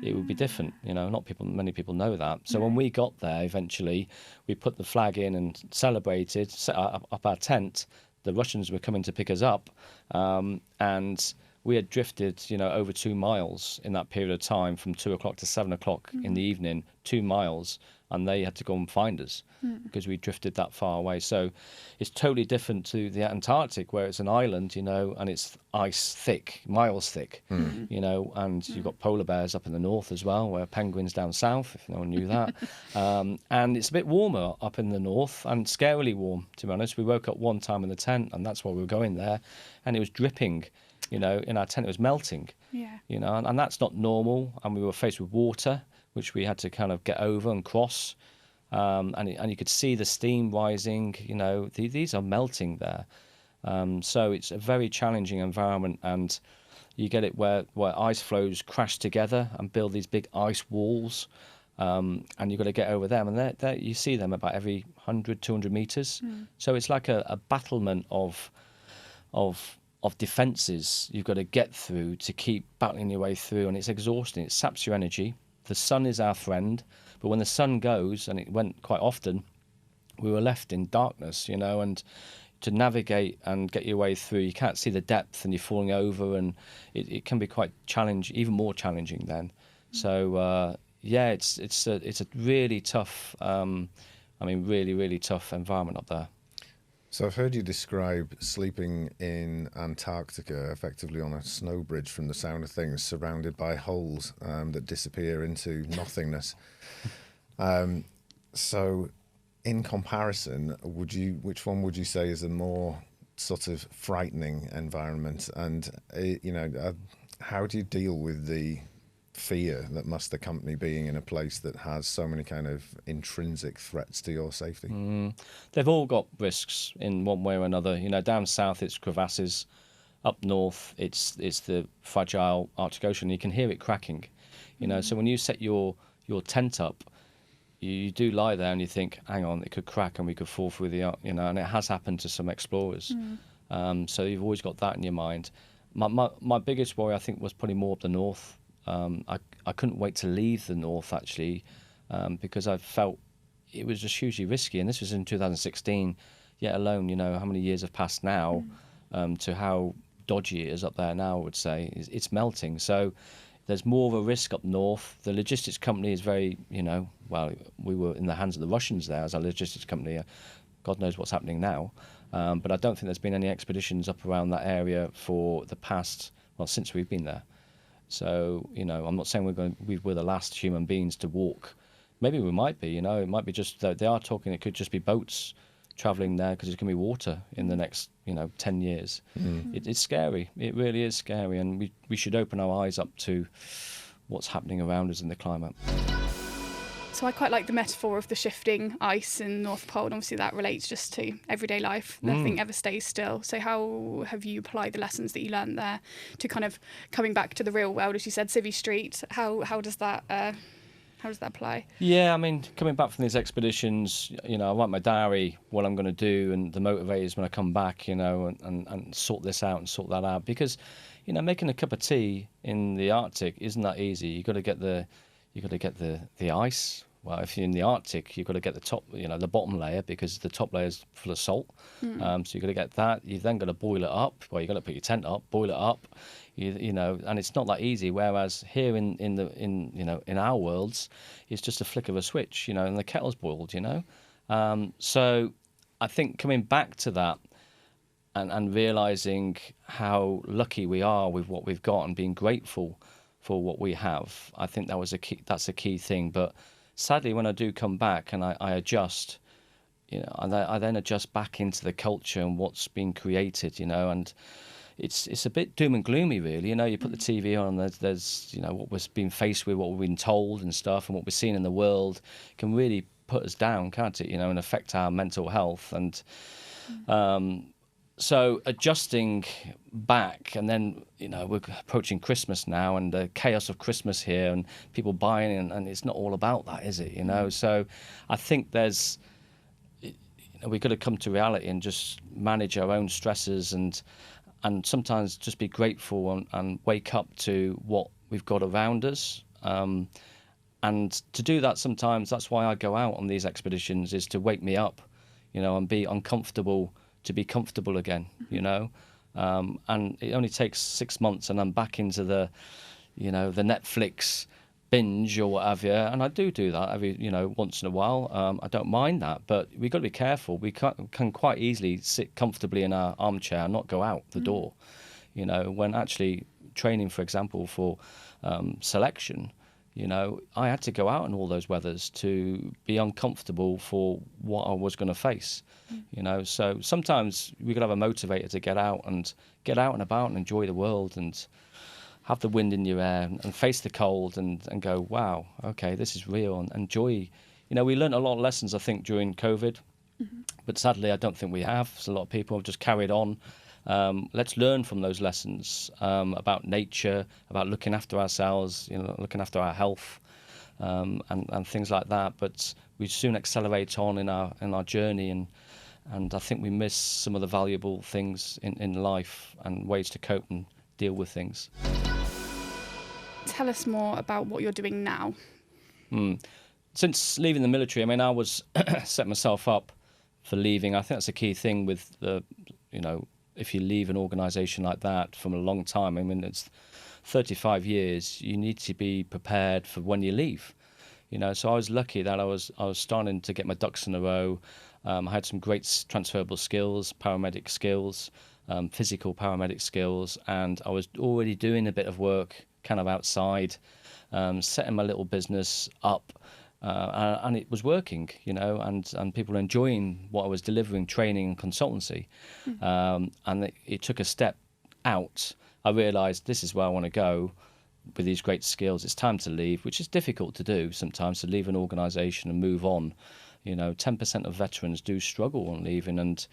it would be different. You know, many people know that. So when we got there, eventually, we put the flag in and celebrated, set up our tent. The Russians were coming to pick us up, and we had drifted, you know, over 2 miles in that period of time, from 2 o'clock to 7 o'clock in the evening, 2 miles. And they had to go and find us because we drifted that far away. So it's totally different to the Antarctic, where it's an island, you know, and it's ice thick, miles thick, you know, and you've got polar bears up in the north as well, where penguins down south, if no one knew that. And it's a bit warmer up in the north, and scarily warm, to be honest. We woke up one time in the tent, and that's why we were going there, and it was dripping, you know, in our tent. It was melting, you know, and that's not normal. And we were faced with water, which we had to kind of get over and cross, and you could see the steam rising. You know, these are melting there, so it's a very challenging environment, and you get it where ice flows crash together and build these big ice walls, and you've got to get over them, and you see them about every 100, 200 meters. So it's like a battlement of defences you've got to get through to keep battling your way through, and it's exhausting. It saps your energy. The sun is our friend, but when the sun goes, and it went quite often, we were left in darkness, you know, and to navigate and get your way through, you can't see the depth, and you're falling over, and it can be quite challenging, even more challenging then. So it's a really tough, really, really tough environment up there. So I've heard you describe sleeping in Antarctica effectively on a snow bridge from the sound of things, surrounded by holes that disappear into nothingness. So in comparison, which one would you say is a more sort of frightening environment? And, how do you deal with the fear that must accompany being in a place that has so many kind of intrinsic threats to your safety? They've all got risks in one way or another. Down south it's crevasses, up north it's the fragile Arctic Ocean. You can hear it cracking. So when you set your tent up, you do lie there and you think, hang on, it could crack and we could fall through and it has happened to some explorers. So you've always got that in your mind. My biggest worry, I think, was probably more up the north. I couldn't wait to leave the north, actually, because I felt it was just hugely risky. And this was in 2016, yet alone, how many years have passed now to how dodgy it is up there now, I would say. It's melting. So there's more of a risk up north. The logistics company is very, well, we were in the hands of the Russians there as a logistics company. God knows what's happening now. But I don't think there's been any expeditions up around that area for the past, since we've been there. So, I'm not saying we're the last human beings to walk. Maybe we might be, it might be just that they are talking, it could just be boats travelling there because it's going to be water in the next, 10 years. It's scary. It really is scary. And we should open our eyes up to what's happening around us in the climate. So I quite like the metaphor of the shifting ice in North Pole, and obviously that relates just to everyday life. Nothing ever stays still. So how have you applied the lessons that you learned there to kind of coming back to the real world, as you said, Civvy Street? How does that apply? Yeah, I mean, coming back from these expeditions, I write my diary, what I'm going to do, and the motivators when I come back, and sort this out and sort that out. Because, making a cup of tea in the Arctic isn't that easy. You've got to get the ice. Well, if you're in the Arctic, you've got to get the top, the bottom layer, because the top layer is full of salt. So you've got to get that. You've then got to boil it up. Well, you've got to put your tent up, boil it up, and it's not that easy. Whereas here in our worlds, it's just a flick of a switch, and the kettle's boiled, So I think coming back to that and realizing how lucky we are with what we've got and being grateful for what we have, I think that's a key thing. But sadly, when I do come back and I adjust, I then adjust back into the culture and what's been created, and it's a bit doom and gloomy, really. You put the TV on, and there's what we're being faced with, what we've been told and stuff, and what we're seeing in the world can really put us down, can't it? And affect our mental health. And so adjusting back, and then we're approaching Christmas now, and the chaos of Christmas here, and people buying, and it's not all about that, is it? So I think we've got to come to reality and just manage our own stresses, and sometimes just be grateful and wake up to what we've got around us. And to do that, sometimes that's why I go out on these expeditions, is to wake me up, and be uncomfortable to be comfortable again, and it only takes 6 months, and I'm back into the Netflix binge or whatever, and I do that every, once in a while. I don't mind that, but we've got to be careful. We can quite easily sit comfortably in our armchair and not go out the door, when actually training, for example, for selection, I had to go out in all those weathers to be uncomfortable for what I was going to face, So sometimes we could have a motivator to get out and about and enjoy the world and have the wind in your hair and face the cold and go, wow, okay, this is real, and enjoy. We learned a lot of lessons, I think, during COVID, but sadly I don't think we have. So a lot of people have just carried on. Let's learn from those lessons about nature, about looking after ourselves, looking after our health, and things like that. But we soon accelerate on in our journey, and I think we miss some of the valuable things in life and ways to cope and deal with things. Tell us more about what you're doing now. Since leaving the military, I was set myself up for leaving. I think that's a key thing with the, if you leave an organisation like that from a long time, it's 35 years, you need to be prepared for when you leave. So I was lucky that I was starting to get my ducks in a row. I had some great transferable skills, paramedic skills, physical paramedic skills, and I was already doing a bit of work kind of outside, setting my little business up, and it was working, and people were enjoying what I was delivering, training and consultancy. And it took a step out. I realised this is where I want to go with these great skills. It's time to leave, which is difficult to do sometimes, to leave an organisation and move on. 10% of veterans do struggle on leaving, and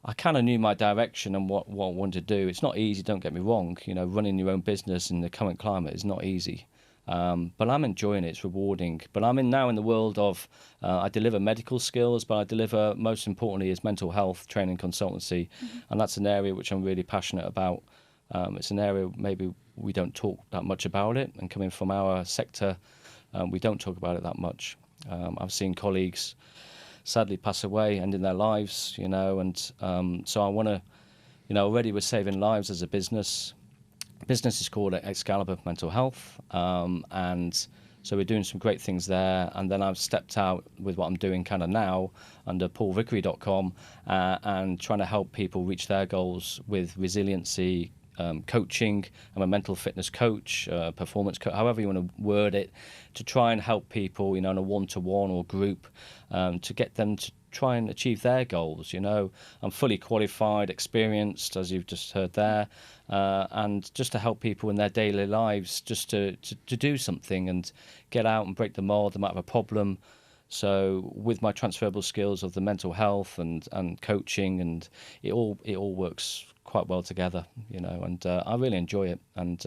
I kind of knew my direction and what I wanted to do. It's not easy, don't get me wrong. Running your own business in the current climate is not easy. But I'm enjoying it. It's rewarding. But I'm now in the world of, I deliver medical skills, but I deliver, most importantly, is mental health training consultancy. And that's an area which I'm really passionate about. It's an area maybe we don't talk that much about it. And coming from our sector, we don't talk about it that much. I've seen colleagues sadly pass away, ending their lives, and so I want to, already we're saving lives as a business. Business is called Excalibur Mental Health, and so we're doing some great things there. And then I've stepped out with what I'm doing kind of now under paulvicary.com, and trying to help people reach their goals with resiliency, coaching. I'm a mental fitness coach, performance coach, however you want to word it, to try and help people, in a one-to-one or group, to get them to try and achieve their goals. I'm fully qualified, experienced, as you've just heard there, and just to help people in their daily lives, just to do something and get out and break the mold. They might have a problem. So with my transferable skills of the mental health and coaching, and it all works quite well together, and I really enjoy it. And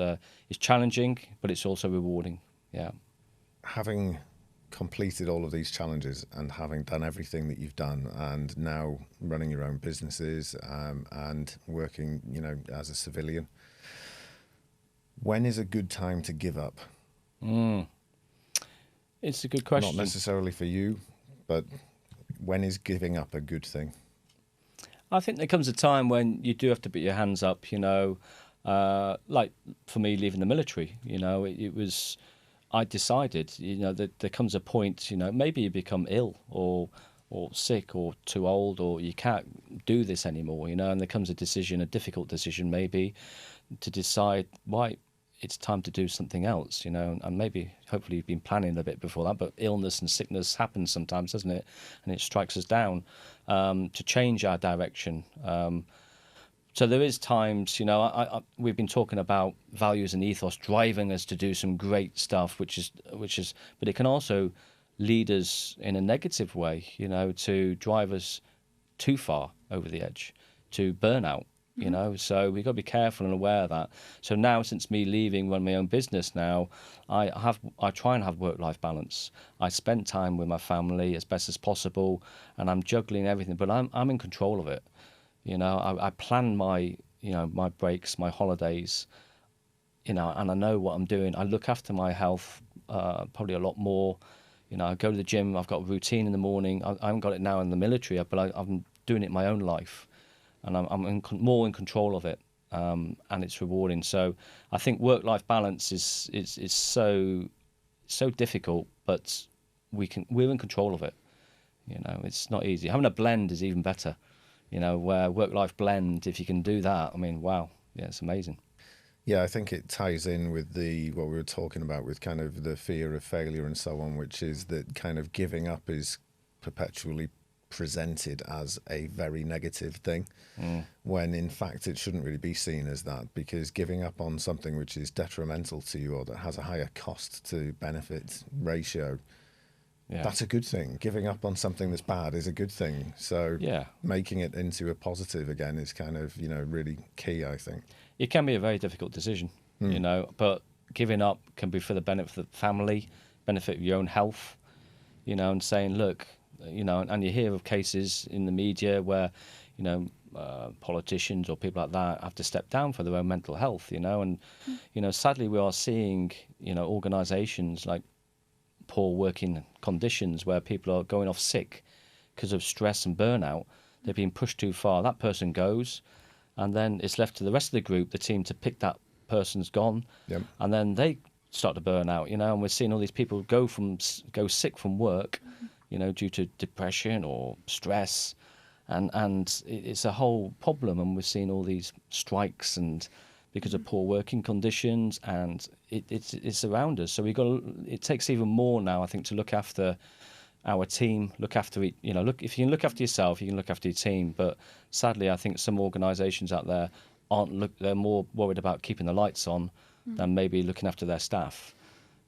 it's challenging, but it's also rewarding. Yeah. Having completed all of these challenges and having done everything that you've done, and now running your own businesses, and working, as a civilian, when is a good time to give up? It's a good question. Not necessarily for you, but when is giving up a good thing? I think there comes a time when you do have to put your hands up, like for me leaving the military, it was, I decided, that there comes a point, maybe you become ill or sick or too old, or you can't do this anymore, and there comes a decision, a difficult decision maybe, to decide, why, it's time to do something else, and maybe, hopefully you've been planning a bit before that, but illness and sickness happens sometimes, doesn't it? And it strikes us down, to change our direction. So there is times, we've been talking about values and ethos driving us to do some great stuff, which is, but it can also lead us in a negative way, to drive us too far over the edge, to burnout. So we've got to be careful and aware of that. So now, since me leaving, run my own business now, I try and have work-life balance. I spend time with my family as best as possible, and I'm juggling everything, but I'm in control of it. I plan my breaks, my holidays, and I know what I'm doing. I look after my health probably a lot more. I go to the gym. I've got a routine in the morning. I haven't got it now in the military, but I'm doing it in my own life. And I'm more in control of it, and it's rewarding. So I think work-life balance is so difficult, but we're in control of it. It's not easy. Having a blend is even better. Where work-life blend, if you can do that, I mean, wow, yeah, it's amazing. Yeah, I think it ties in with what we were talking about with kind of the fear of failure and so on, which is that kind of giving up is perpetually presented as a very negative thing, when in fact it shouldn't really be seen as that, because giving up on something which is detrimental to you or that has a higher cost to benefit ratio, that's a good thing. Giving up on something that's bad is a good thing. So making it into a positive again is kind of, really key, I think. It can be a very difficult decision, but giving up can be for the benefit of the family, benefit of your own health, and saying, look, and you hear of cases in the media where, politicians or people like that have to step down for their own mental health, and, sadly we are seeing, organisations like poor working conditions where people are going off sick because of stress and burnout. They're being pushed too far. That person goes, and then it's left to the rest of the group, the team, to pick that person's gone, and then they start to burn out, and we're seeing all these people go sick from work, due to depression or stress. And it's a whole problem, and we're seeing all these strikes and because of poor working conditions, and it's around us. So it takes even more now, I think, to look after our team, look after if you can look after yourself, you can look after your team. But sadly, I think some organisations out there they're more worried about keeping the lights on than maybe looking after their staff.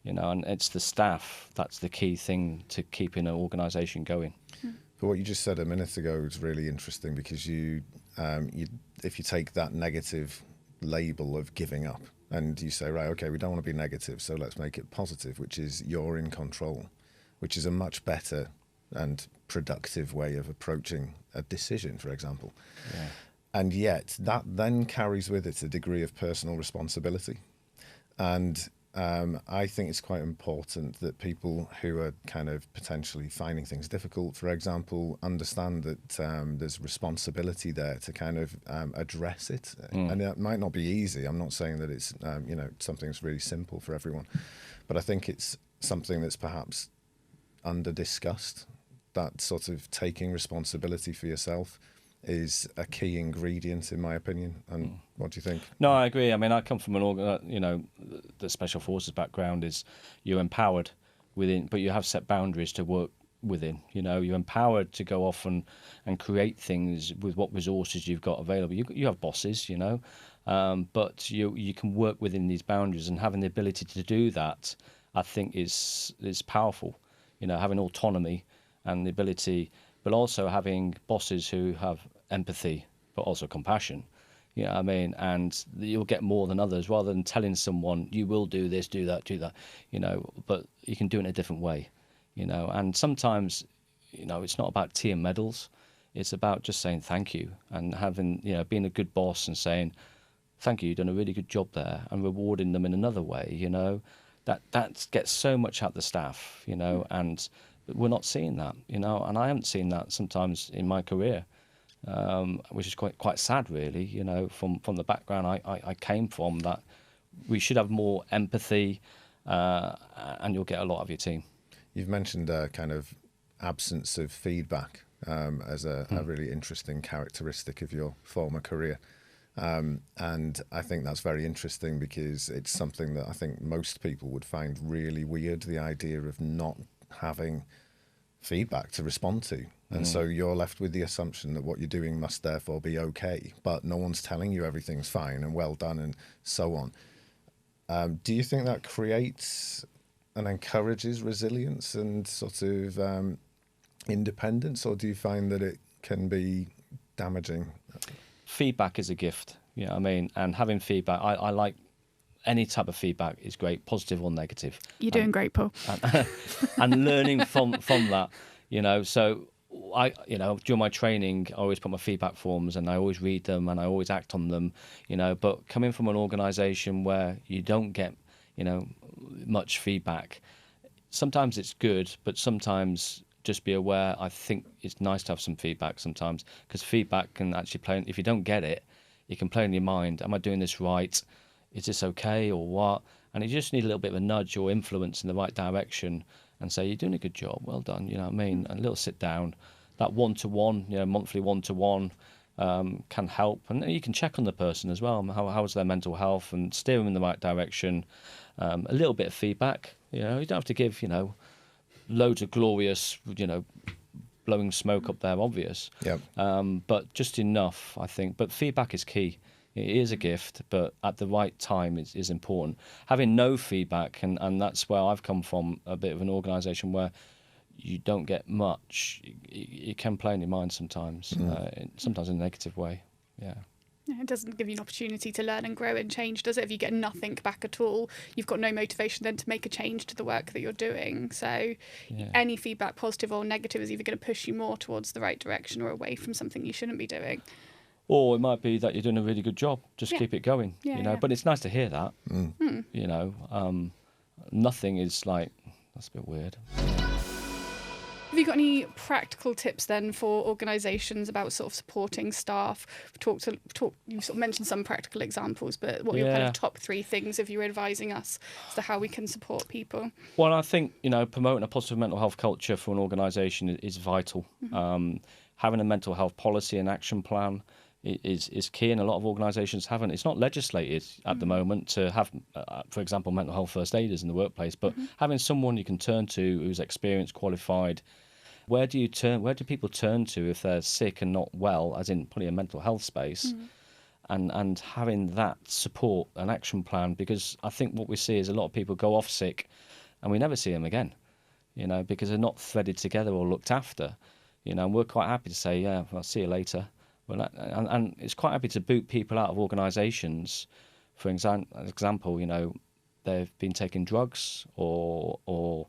And it's the staff that's the key thing to keeping an organisation going. But what you just said a minute ago is really interesting, because if you take that negative label of giving up and you say, right, okay, we don't want to be negative, so let's make it positive, which is you're in control, which is a much better and productive way of approaching a decision, for example. Yeah. And yet that then carries with it a degree of personal responsibility. And I think it's quite important that people who are kind of potentially finding things difficult, for example, understand that there's responsibility there to kind of address it. And it might not be easy. I'm not saying that it's something that's really simple for everyone, but I think it's something that's perhaps under-discussed. That sort of taking responsibility for yourself is a key ingredient, in my opinion. And what do you think? No, I agree. I mean, I come from the Special Forces background is you're empowered within, but you have set boundaries to work within. You're empowered to go off and create things with what resources you've got available. You have bosses, but you can work within these boundaries, and having the ability to do that, I think, is powerful. Having autonomy and the ability, but also having bosses who have empathy, but also compassion. And you'll get more than others, rather than telling someone, you will do this, do that, but you can do it in a different way, and sometimes, it's not about tea and medals. It's about just saying thank you and having, being a good boss and saying, thank you, you've done a really good job there, and rewarding them in another way, that gets so much out the staff, and we're not seeing that, and I haven't seen that sometimes in my career, which is quite sad, really, from the background I came from, that we should have more empathy, and you'll get a lot of your team. You've mentioned a kind of absence of feedback as a really interesting characteristic of your former career. And I think that's very interesting, because it's something that I think most people would find really weird, the idea of not having feedback to respond to. And so you're left with the assumption that what you're doing must therefore be okay, but no one's telling you everything's fine and well done and so on. Do you think that creates and encourages resilience and sort of independence, or do you find that it can be damaging? Feedback is a gift, and having feedback, I like any type of feedback is great, positive or negative. You're doing great, Paul. And learning from that, so during my training, I always put my feedback forms and I always read them and I always act on them, but coming from an organisation where you don't get, much feedback, sometimes it's good, but sometimes just be aware. I think it's nice to have some feedback sometimes, because feedback can actually play, if you don't get it, it can play in your mind. Am I doing this right? Is this okay or what? And you just need a little bit of a nudge or influence in the right direction and say, you're doing a good job, well done, And a little sit down. That one-to-one, monthly one-to-one can help. And you can check on the person as well. How's their mental health, and steer them in the right direction. A little bit of feedback, you don't have to give, loads of glorious, blowing smoke up there, obvious. Yep. But just enough, I think. But feedback is key. It is a gift, but at the right time is important. Having no feedback, and that's where I've come from, a bit of an organisation where you don't get much. It can play in your mind sometimes, sometimes in a negative way. Yeah. It doesn't give you an opportunity to learn and grow and change, does it? If you get nothing back at all, you've got no motivation then to make a change to the work that you're doing. So any feedback, positive or negative, is either going to push you more towards the right direction or away from something you shouldn't be doing. Or it might be that you're doing a really good job. Just keep it going, But it's nice to hear that, Nothing is like, that's a bit weird. Have you got any practical tips then for organisations about sort of supporting staff? You sort of mentioned some practical examples, but what are your kind of top 3 things if you're advising us as to how we can support people? Well, I think, promoting a positive mental health culture for an organisation is vital. Having a mental health policy and action plan is key, and a lot of organisations haven't. It's not legislated at the moment to have, for example, mental health first aiders in the workplace, but having someone you can turn to who's experienced, qualified. Where do people turn to if they're sick and not well, as in probably a mental health space, and having that support and action plan? Because I think what we see is a lot of people go off sick and we never see them again, because they're not threaded together or looked after, and we're quite happy to say, yeah, I'll see you later. Well, and it's quite happy to boot people out of organisations. For example, they've been taking drugs or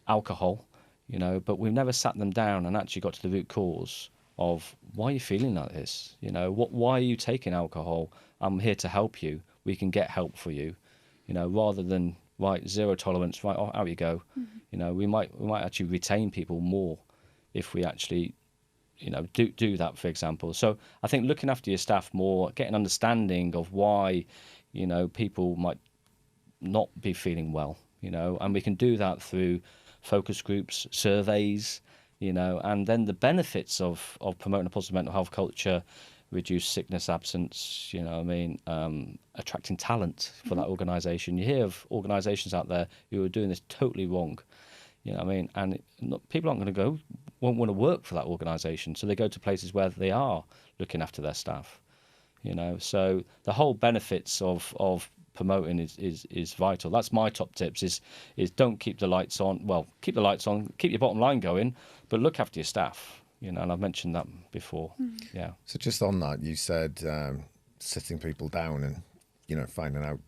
alcohol, but we've never sat them down and actually got to the root cause of why are you feeling like this? Why are you taking alcohol? I'm here to help you. We can get help for you, rather than right, zero tolerance, right, out you go. We might actually retain people more if we actually do that, for example. So I think looking after your staff more, get an understanding of why, people might not be feeling well, and we can do that through focus groups, surveys, and then the benefits of promoting a positive mental health culture, reduce sickness, absence, attracting talent for that organisation. You hear of organisations out there who are doing this totally wrong. And people aren't going to won't want to work for that organisation, so they go to places where they are looking after their staff. So the whole benefits of promoting is vital. That's my top tips: is don't keep the lights on. Well, keep the lights on, keep your bottom line going, but look after your staff. And I've mentioned that before. Yeah. So just on that, you said sitting people down and finding out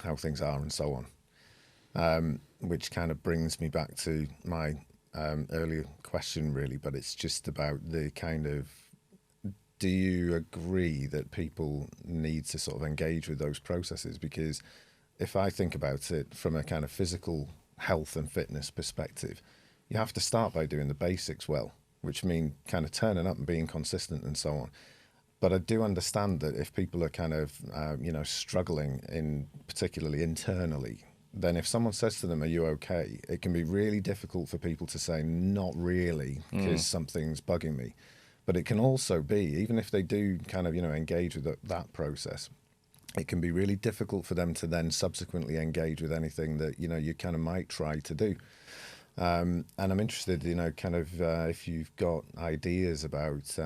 how things are and so on. Which kind of brings me back to my earlier question, really, but it's just about the kind of, do you agree that people need to sort of engage with those processes? Because if I think about it from a kind of physical health and fitness perspective, you have to start by doing the basics well, which mean kind of turning up and being consistent and so on. But I do understand that if people are kind of, struggling particularly internally, then if someone says to them, are you okay? It can be really difficult for people to say, not really, because something's bugging me. But it can also be, even if they do kind of, engage with that process, it can be really difficult for them to then subsequently engage with anything that, you kind of might try to do. And I'm interested, if you've got ideas about,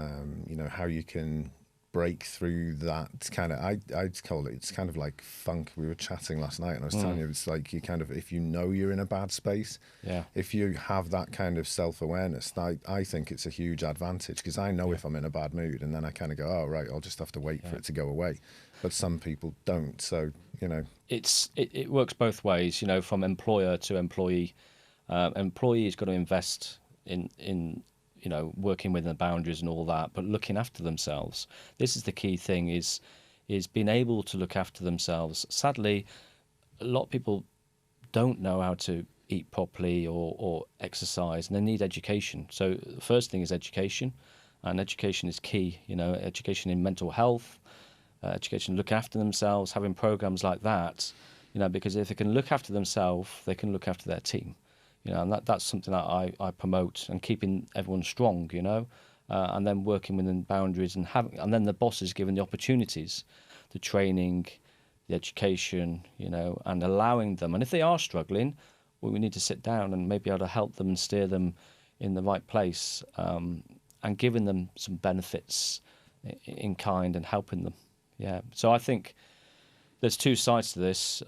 how you can break through that kind of, I'd call it, it's kind of like funk. We were chatting last night and I was telling you, it's like you kind of, if you're in a bad space, if you have that kind of self-awareness, I think it's a huge advantage, because I know if I'm in a bad mood, and then I kind of go, oh, right, I'll just have to wait for it to go away. But some people don't. So, it works both ways, from employer to employee. Employees got to invest in working within the boundaries and all that, but looking after themselves. This is the key thing, is being able to look after themselves. Sadly, a lot of people don't know how to eat properly or exercise, and they need education. So the first thing is education, and education is key. Education in mental health, education to look after themselves, having programs like that, because if they can look after themselves, they can look after their team. And that's something that I promote, and keeping everyone strong, and then working within boundaries, and then the boss is given the opportunities, the training, the education, and allowing them. And if they are struggling, well, we need to sit down and maybe able to help them and steer them in the right place, and giving them some benefits in kind and helping them. Yeah. So I think there's two sides to this.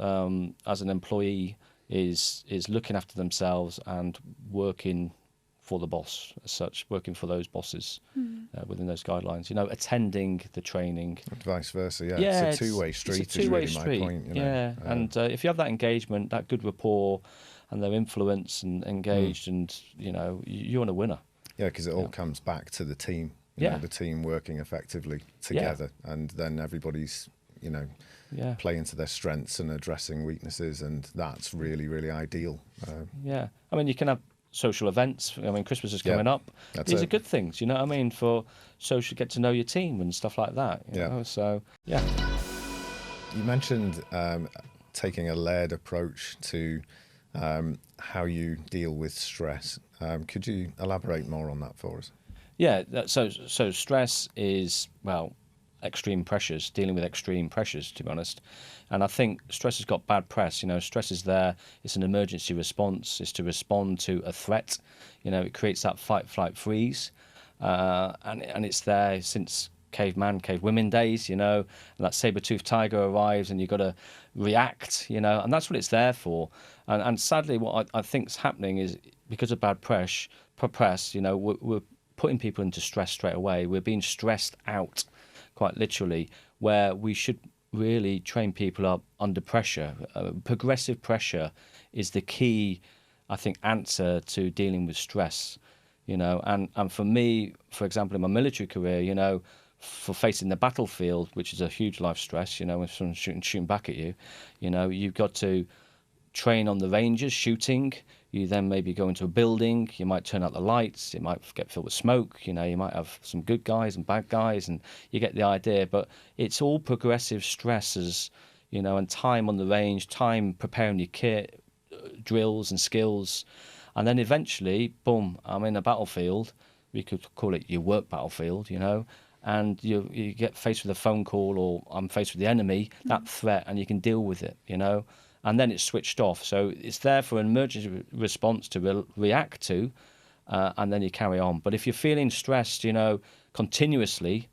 As an employee, is looking after themselves and working for the boss as such, working for those bosses within those guidelines, attending the training. And vice versa, yeah. It's a two-way street, it's a two-way is street. Really my point. Yeah, and if you have that engagement, that good rapport, and their influence and engaged, and, you're a winner. Yeah, because it all comes back to the team, the team working effectively together, and then everybody's, playing to their strengths and addressing weaknesses, and that's really, really ideal. I mean, you can have social events. I mean, Christmas is coming Yeah, up. that's These it. are good things, you know what I mean, for social, get to know your team and stuff like that. You Yeah. know? So, yeah. You mentioned taking a layered approach to how you deal with stress. Could you elaborate more on that for us? Yeah, so stress is, well, extreme pressures, dealing with extreme pressures, to be honest. And I think stress has got bad press. You know, stress is there. It's an emergency response. It's to respond to a threat. You know, it creates that fight, flight, freeze. And it's there since cave women days, you know, and that saber-toothed tiger arrives and you've got to react, you know, and that's what it's there for. And sadly, what I think's happening is because of bad press, you know, we're putting people into stress straight away. We're being stressed out, quite literally, where we should really train people up under pressure. Progressive pressure is the key, I think, answer to dealing with stress, you know. And for me, for example, in my military career, you know, for facing the battlefield, which is a huge life stress, you know, when someone's shooting back at you, you know, you've got to train on the ranges, shooting. You then maybe go into a building, you might turn out the lights, it might get filled with smoke, you know, you might have some good guys and bad guys, and you get the idea. But it's all progressive stresses, you know, and time on the range, time preparing your kit, drills and skills. And then eventually, boom, I'm in a battlefield. We could call it your work battlefield, you know, and you get faced with a phone call, or I'm faced with the enemy, that threat, and you can deal with it, you know. And then it's switched off. So it's there for an emergency response to react to, and then you carry on. But if you're feeling stressed, you know, continuously,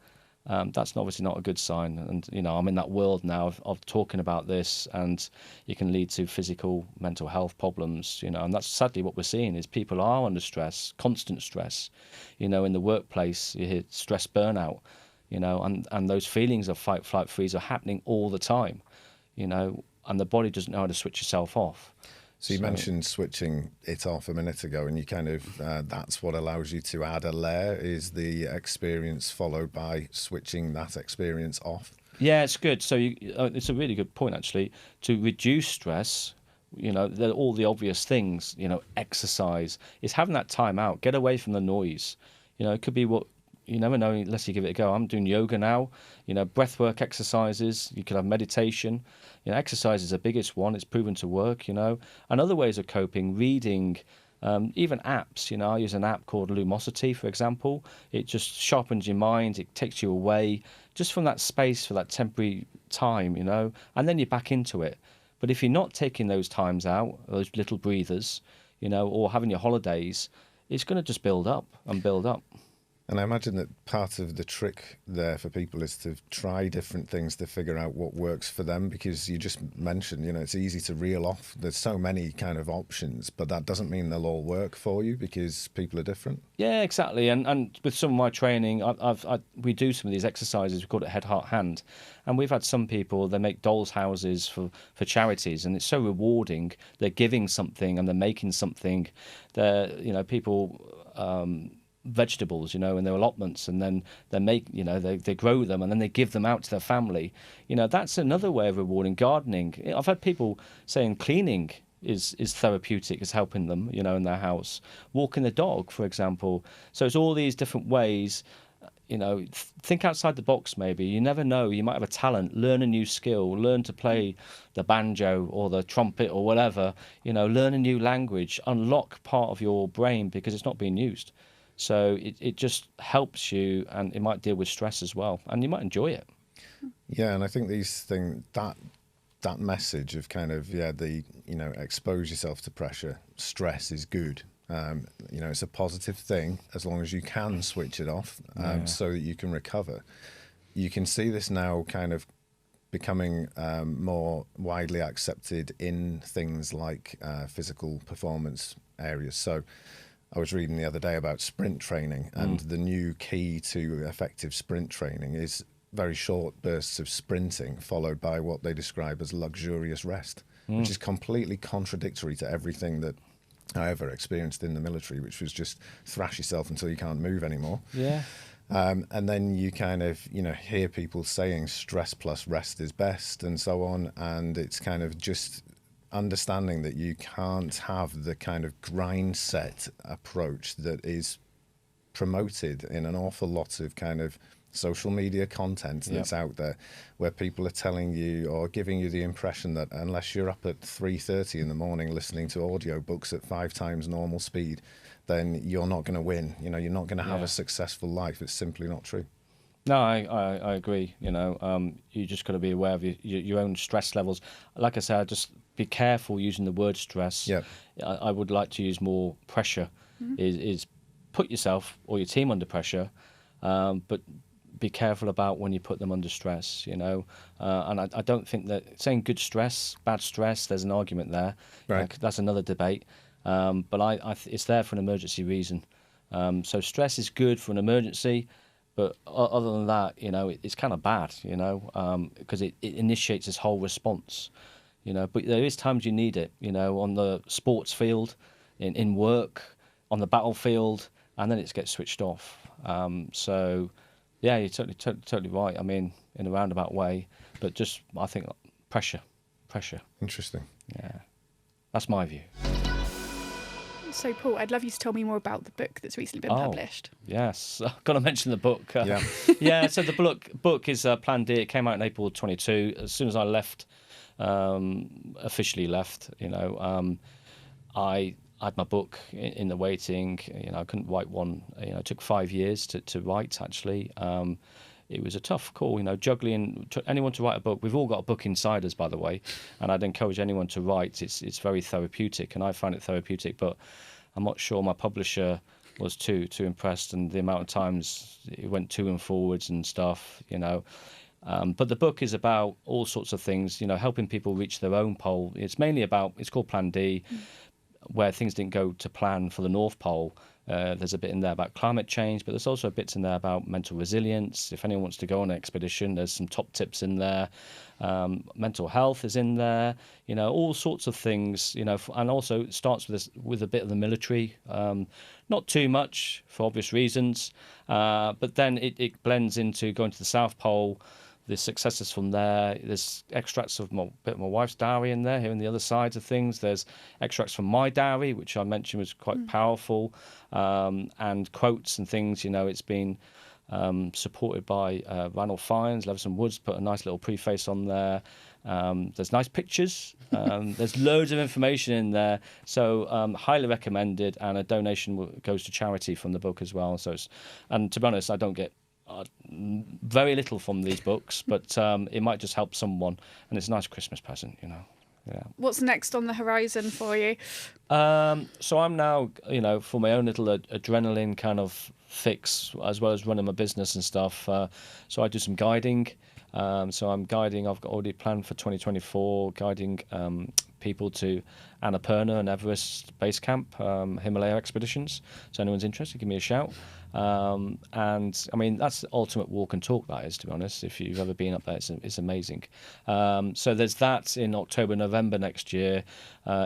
that's obviously not a good sign. And, you know, I'm in that world now of talking about this, and it can lead to physical, mental health problems, you know, and that's sadly what we're seeing is people are under stress, constant stress. You know, in the workplace, you hear stress burnout, you know, and those feelings of fight, flight, freeze are happening all the time, you know, and the body doesn't know how to switch itself off. So you mentioned switching it off a minute ago, and you kind of that's what allows you to add a layer, is the experience followed by switching that experience off. Yeah, it's good. So it's a really good point, actually, to reduce stress. You know, all the obvious things, you know, exercise, is having that time out, get away from the noise. You know, it could be what, you never know unless you give it a go. I'm doing yoga now, you know, breathwork exercises. You could have meditation. You know, exercise is the biggest one. It's proven to work, you know. And other ways of coping, reading, even apps. You know, I use an app called Lumosity, for example. It just sharpens your mind. It takes you away just from that space for that temporary time, you know, and then you're back into it. But if you're not taking those times out, those little breathers, you know, or having your holidays, it's going to just build up and build up. And I imagine that part of the trick there for people is to try different things to figure out what works for them, because you just mentioned, you know, it's easy to reel off. There's so many kind of options, but that doesn't mean they'll all work for you because people are different. Yeah, exactly. And with some of my training, we do some of these exercises. We call it head, heart, hand. And we've had some people, they make dolls' houses for charities, and it's so rewarding. They're giving something and they're making something. They're, you know, people... vegetables, you know, in their allotments, and then they grow them and then they give them out to their family. You know, that's another way of rewarding. Gardening. I've had people saying cleaning is therapeutic, is helping them, you know, in their house. Walking the dog, for example. So it's all these different ways. You know, think outside the box. Maybe you never know. You might have a talent. Learn a new skill. Learn to play the banjo or the trumpet or whatever. You know, learn a new language. Unlock part of your brain because it's not being used. So it just helps you, and it might deal with stress as well, and you might enjoy it. Yeah, and I think these things, that message of kind of, expose yourself to pressure, stress is good. You know, it's a positive thing as long as you can switch it off, so that you can recover. You can see this now kind of becoming more widely accepted in things like physical performance areas. So I was reading the other day about sprint training, and the new key to effective sprint training is very short bursts of sprinting followed by what they describe as luxurious rest, which is completely contradictory to everything that I ever experienced in the military, which was just thrash yourself until you can't move anymore. Yeah. And then you kind of, you know, hear people saying stress plus rest is best and so on, and it's kind of just understanding that you can't have the kind of grind set approach that is promoted in an awful lot of kind of social media content that's out there, where people are telling you or giving you the impression that unless you're up at 3:30 in the morning listening to audiobooks at 5 times normal speed, then you're not going to win. You know, you're not going to have a successful life. It's simply not true. No, I agree. You know, you just got to be aware of your own stress levels. Like I said, just be careful using the word stress. Yeah. I would like to use more pressure. Is put yourself or your team under pressure, but be careful about when you put them under stress, you know. And I don't think that saying good stress, bad stress, there's an argument there. Right. That's another debate. But it's there for an emergency reason. So stress is good for an emergency, but other than that, you know, it's kind of bad, you know, because it initiates this whole response, you know. But there is times you need it, you know, on the sports field, in work, on the battlefield, and then it gets switched off. So, yeah, you're totally right. I mean, in a roundabout way, but just I think pressure. Interesting. Yeah, that's my view. So, Paul, I'd love you to tell me more about the book that's recently been published. Yes, I've got to mention the book. Yeah. So the book is Plan D. It came out in April 22. As soon as I left, officially left, you know, I had my book in the waiting. You know, I couldn't write one. You know, it took 5 years to write, actually. It was a tough call, you know, juggling anyone to write a book. We've all got a book inside us, by the way, and I'd encourage anyone to write. It's very therapeutic, and I found it therapeutic, but I'm not sure my publisher was too impressed, and the amount of times it went to and forwards and stuff, you know. But the book is about all sorts of things, you know, helping people reach their own pole. It's mainly about, it's called Plan D, where things didn't go to plan for the North Pole. There's a bit in there about climate change, but there's also bits in there about mental resilience. If anyone wants to go on an expedition, there's some top tips in there. Mental health is in there, you know, all sorts of things, you know, and also it starts with a bit of the military, not too much for obvious reasons, but then it blends into going to the South Pole. There's successes from there. There's extracts of my wife's diary in there, here on the other side of things. There's extracts from my diary, which I mentioned was quite powerful, and quotes and things. You know, it's been supported by Ranulph Fiennes, Leveson Woods put a nice little preface on there. There's nice pictures. There's loads of information in there. So highly recommended, and a donation goes to charity from the book as well. So, and to be honest, I don't get very little from these books, but it might just help someone, and it's a nice Christmas present, you know. Yeah. What's next on the horizon for you? So I'm now, you know, for my own little adrenaline kind of fix, as well as running my business and stuff. So I do some guiding. So I'm guiding. I've got already planned for 2024, guiding people to Annapurna and Everest Base Camp, Himalaya expeditions. So anyone's interested, give me a shout. And I mean, that's the ultimate walk and talk, that is, to be honest. If you've ever been up there, it's amazing. So there's that in October, November next year.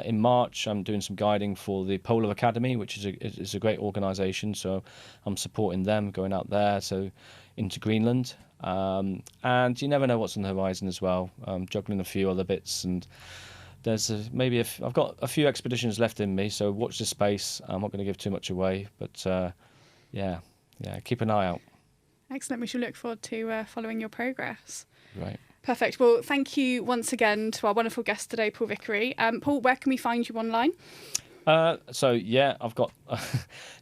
In March, I'm doing some guiding for the Polar Academy, which is a great organisation. So I'm supporting them going out there, so into Greenland. And you never know what's on the horizon as well. Juggling a few other bits, and there's I've got a few expeditions left in me, so watch this space. I'm not going to give too much away, but yeah, keep an eye out. Excellent. We shall look forward to following your progress. Right. Perfect. Well, thank you once again to our wonderful guest today, Paul Vicary. Paul, where can we find you online? So yeah, I've got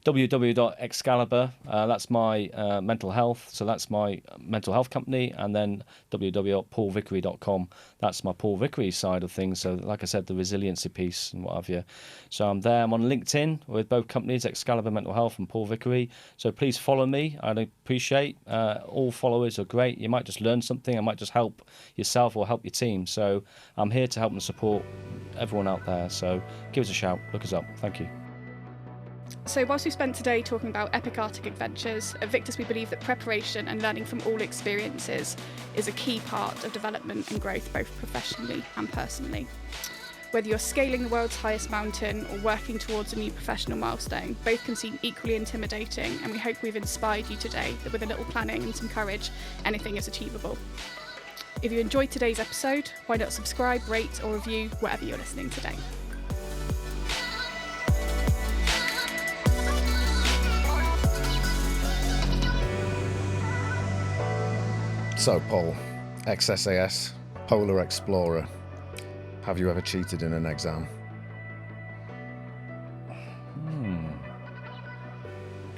www.excalibur. That's my mental health. So that's my mental health company, and then www.paulvicary.com. That's my Paul Vicary side of things. So like I said, the resiliency piece and what have you. So I'm there. I'm on LinkedIn with both companies, Excalibur Mental Health and Paul Vicary. So please follow me. I'd appreciate. All followers are great. You might just learn something. I might just help yourself or help your team. So I'm here to help and support everyone out there. So give us a shout. Look us up. Thank you. So whilst we spent today talking about epic Arctic adventures, at Victus we believe that preparation and learning from all experiences is a key part of development and growth, both professionally and personally. Whether you're scaling the world's highest mountain or working towards a new professional milestone, both can seem equally intimidating, and we hope we've inspired you today that with a little planning and some courage, anything is achievable. If you enjoyed today's episode, why not subscribe, rate or review wherever you're listening today. So, Paul, ex-SAS, Polar Explorer, have you ever cheated in an exam?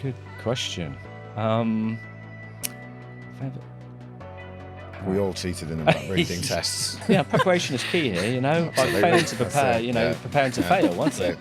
Good question. We all cheated in the reading tests. Yeah, preparation is key here, you know. By Absolutely. failing to That's prepare, it. you know, Yeah. preparing to fail, wasn't it?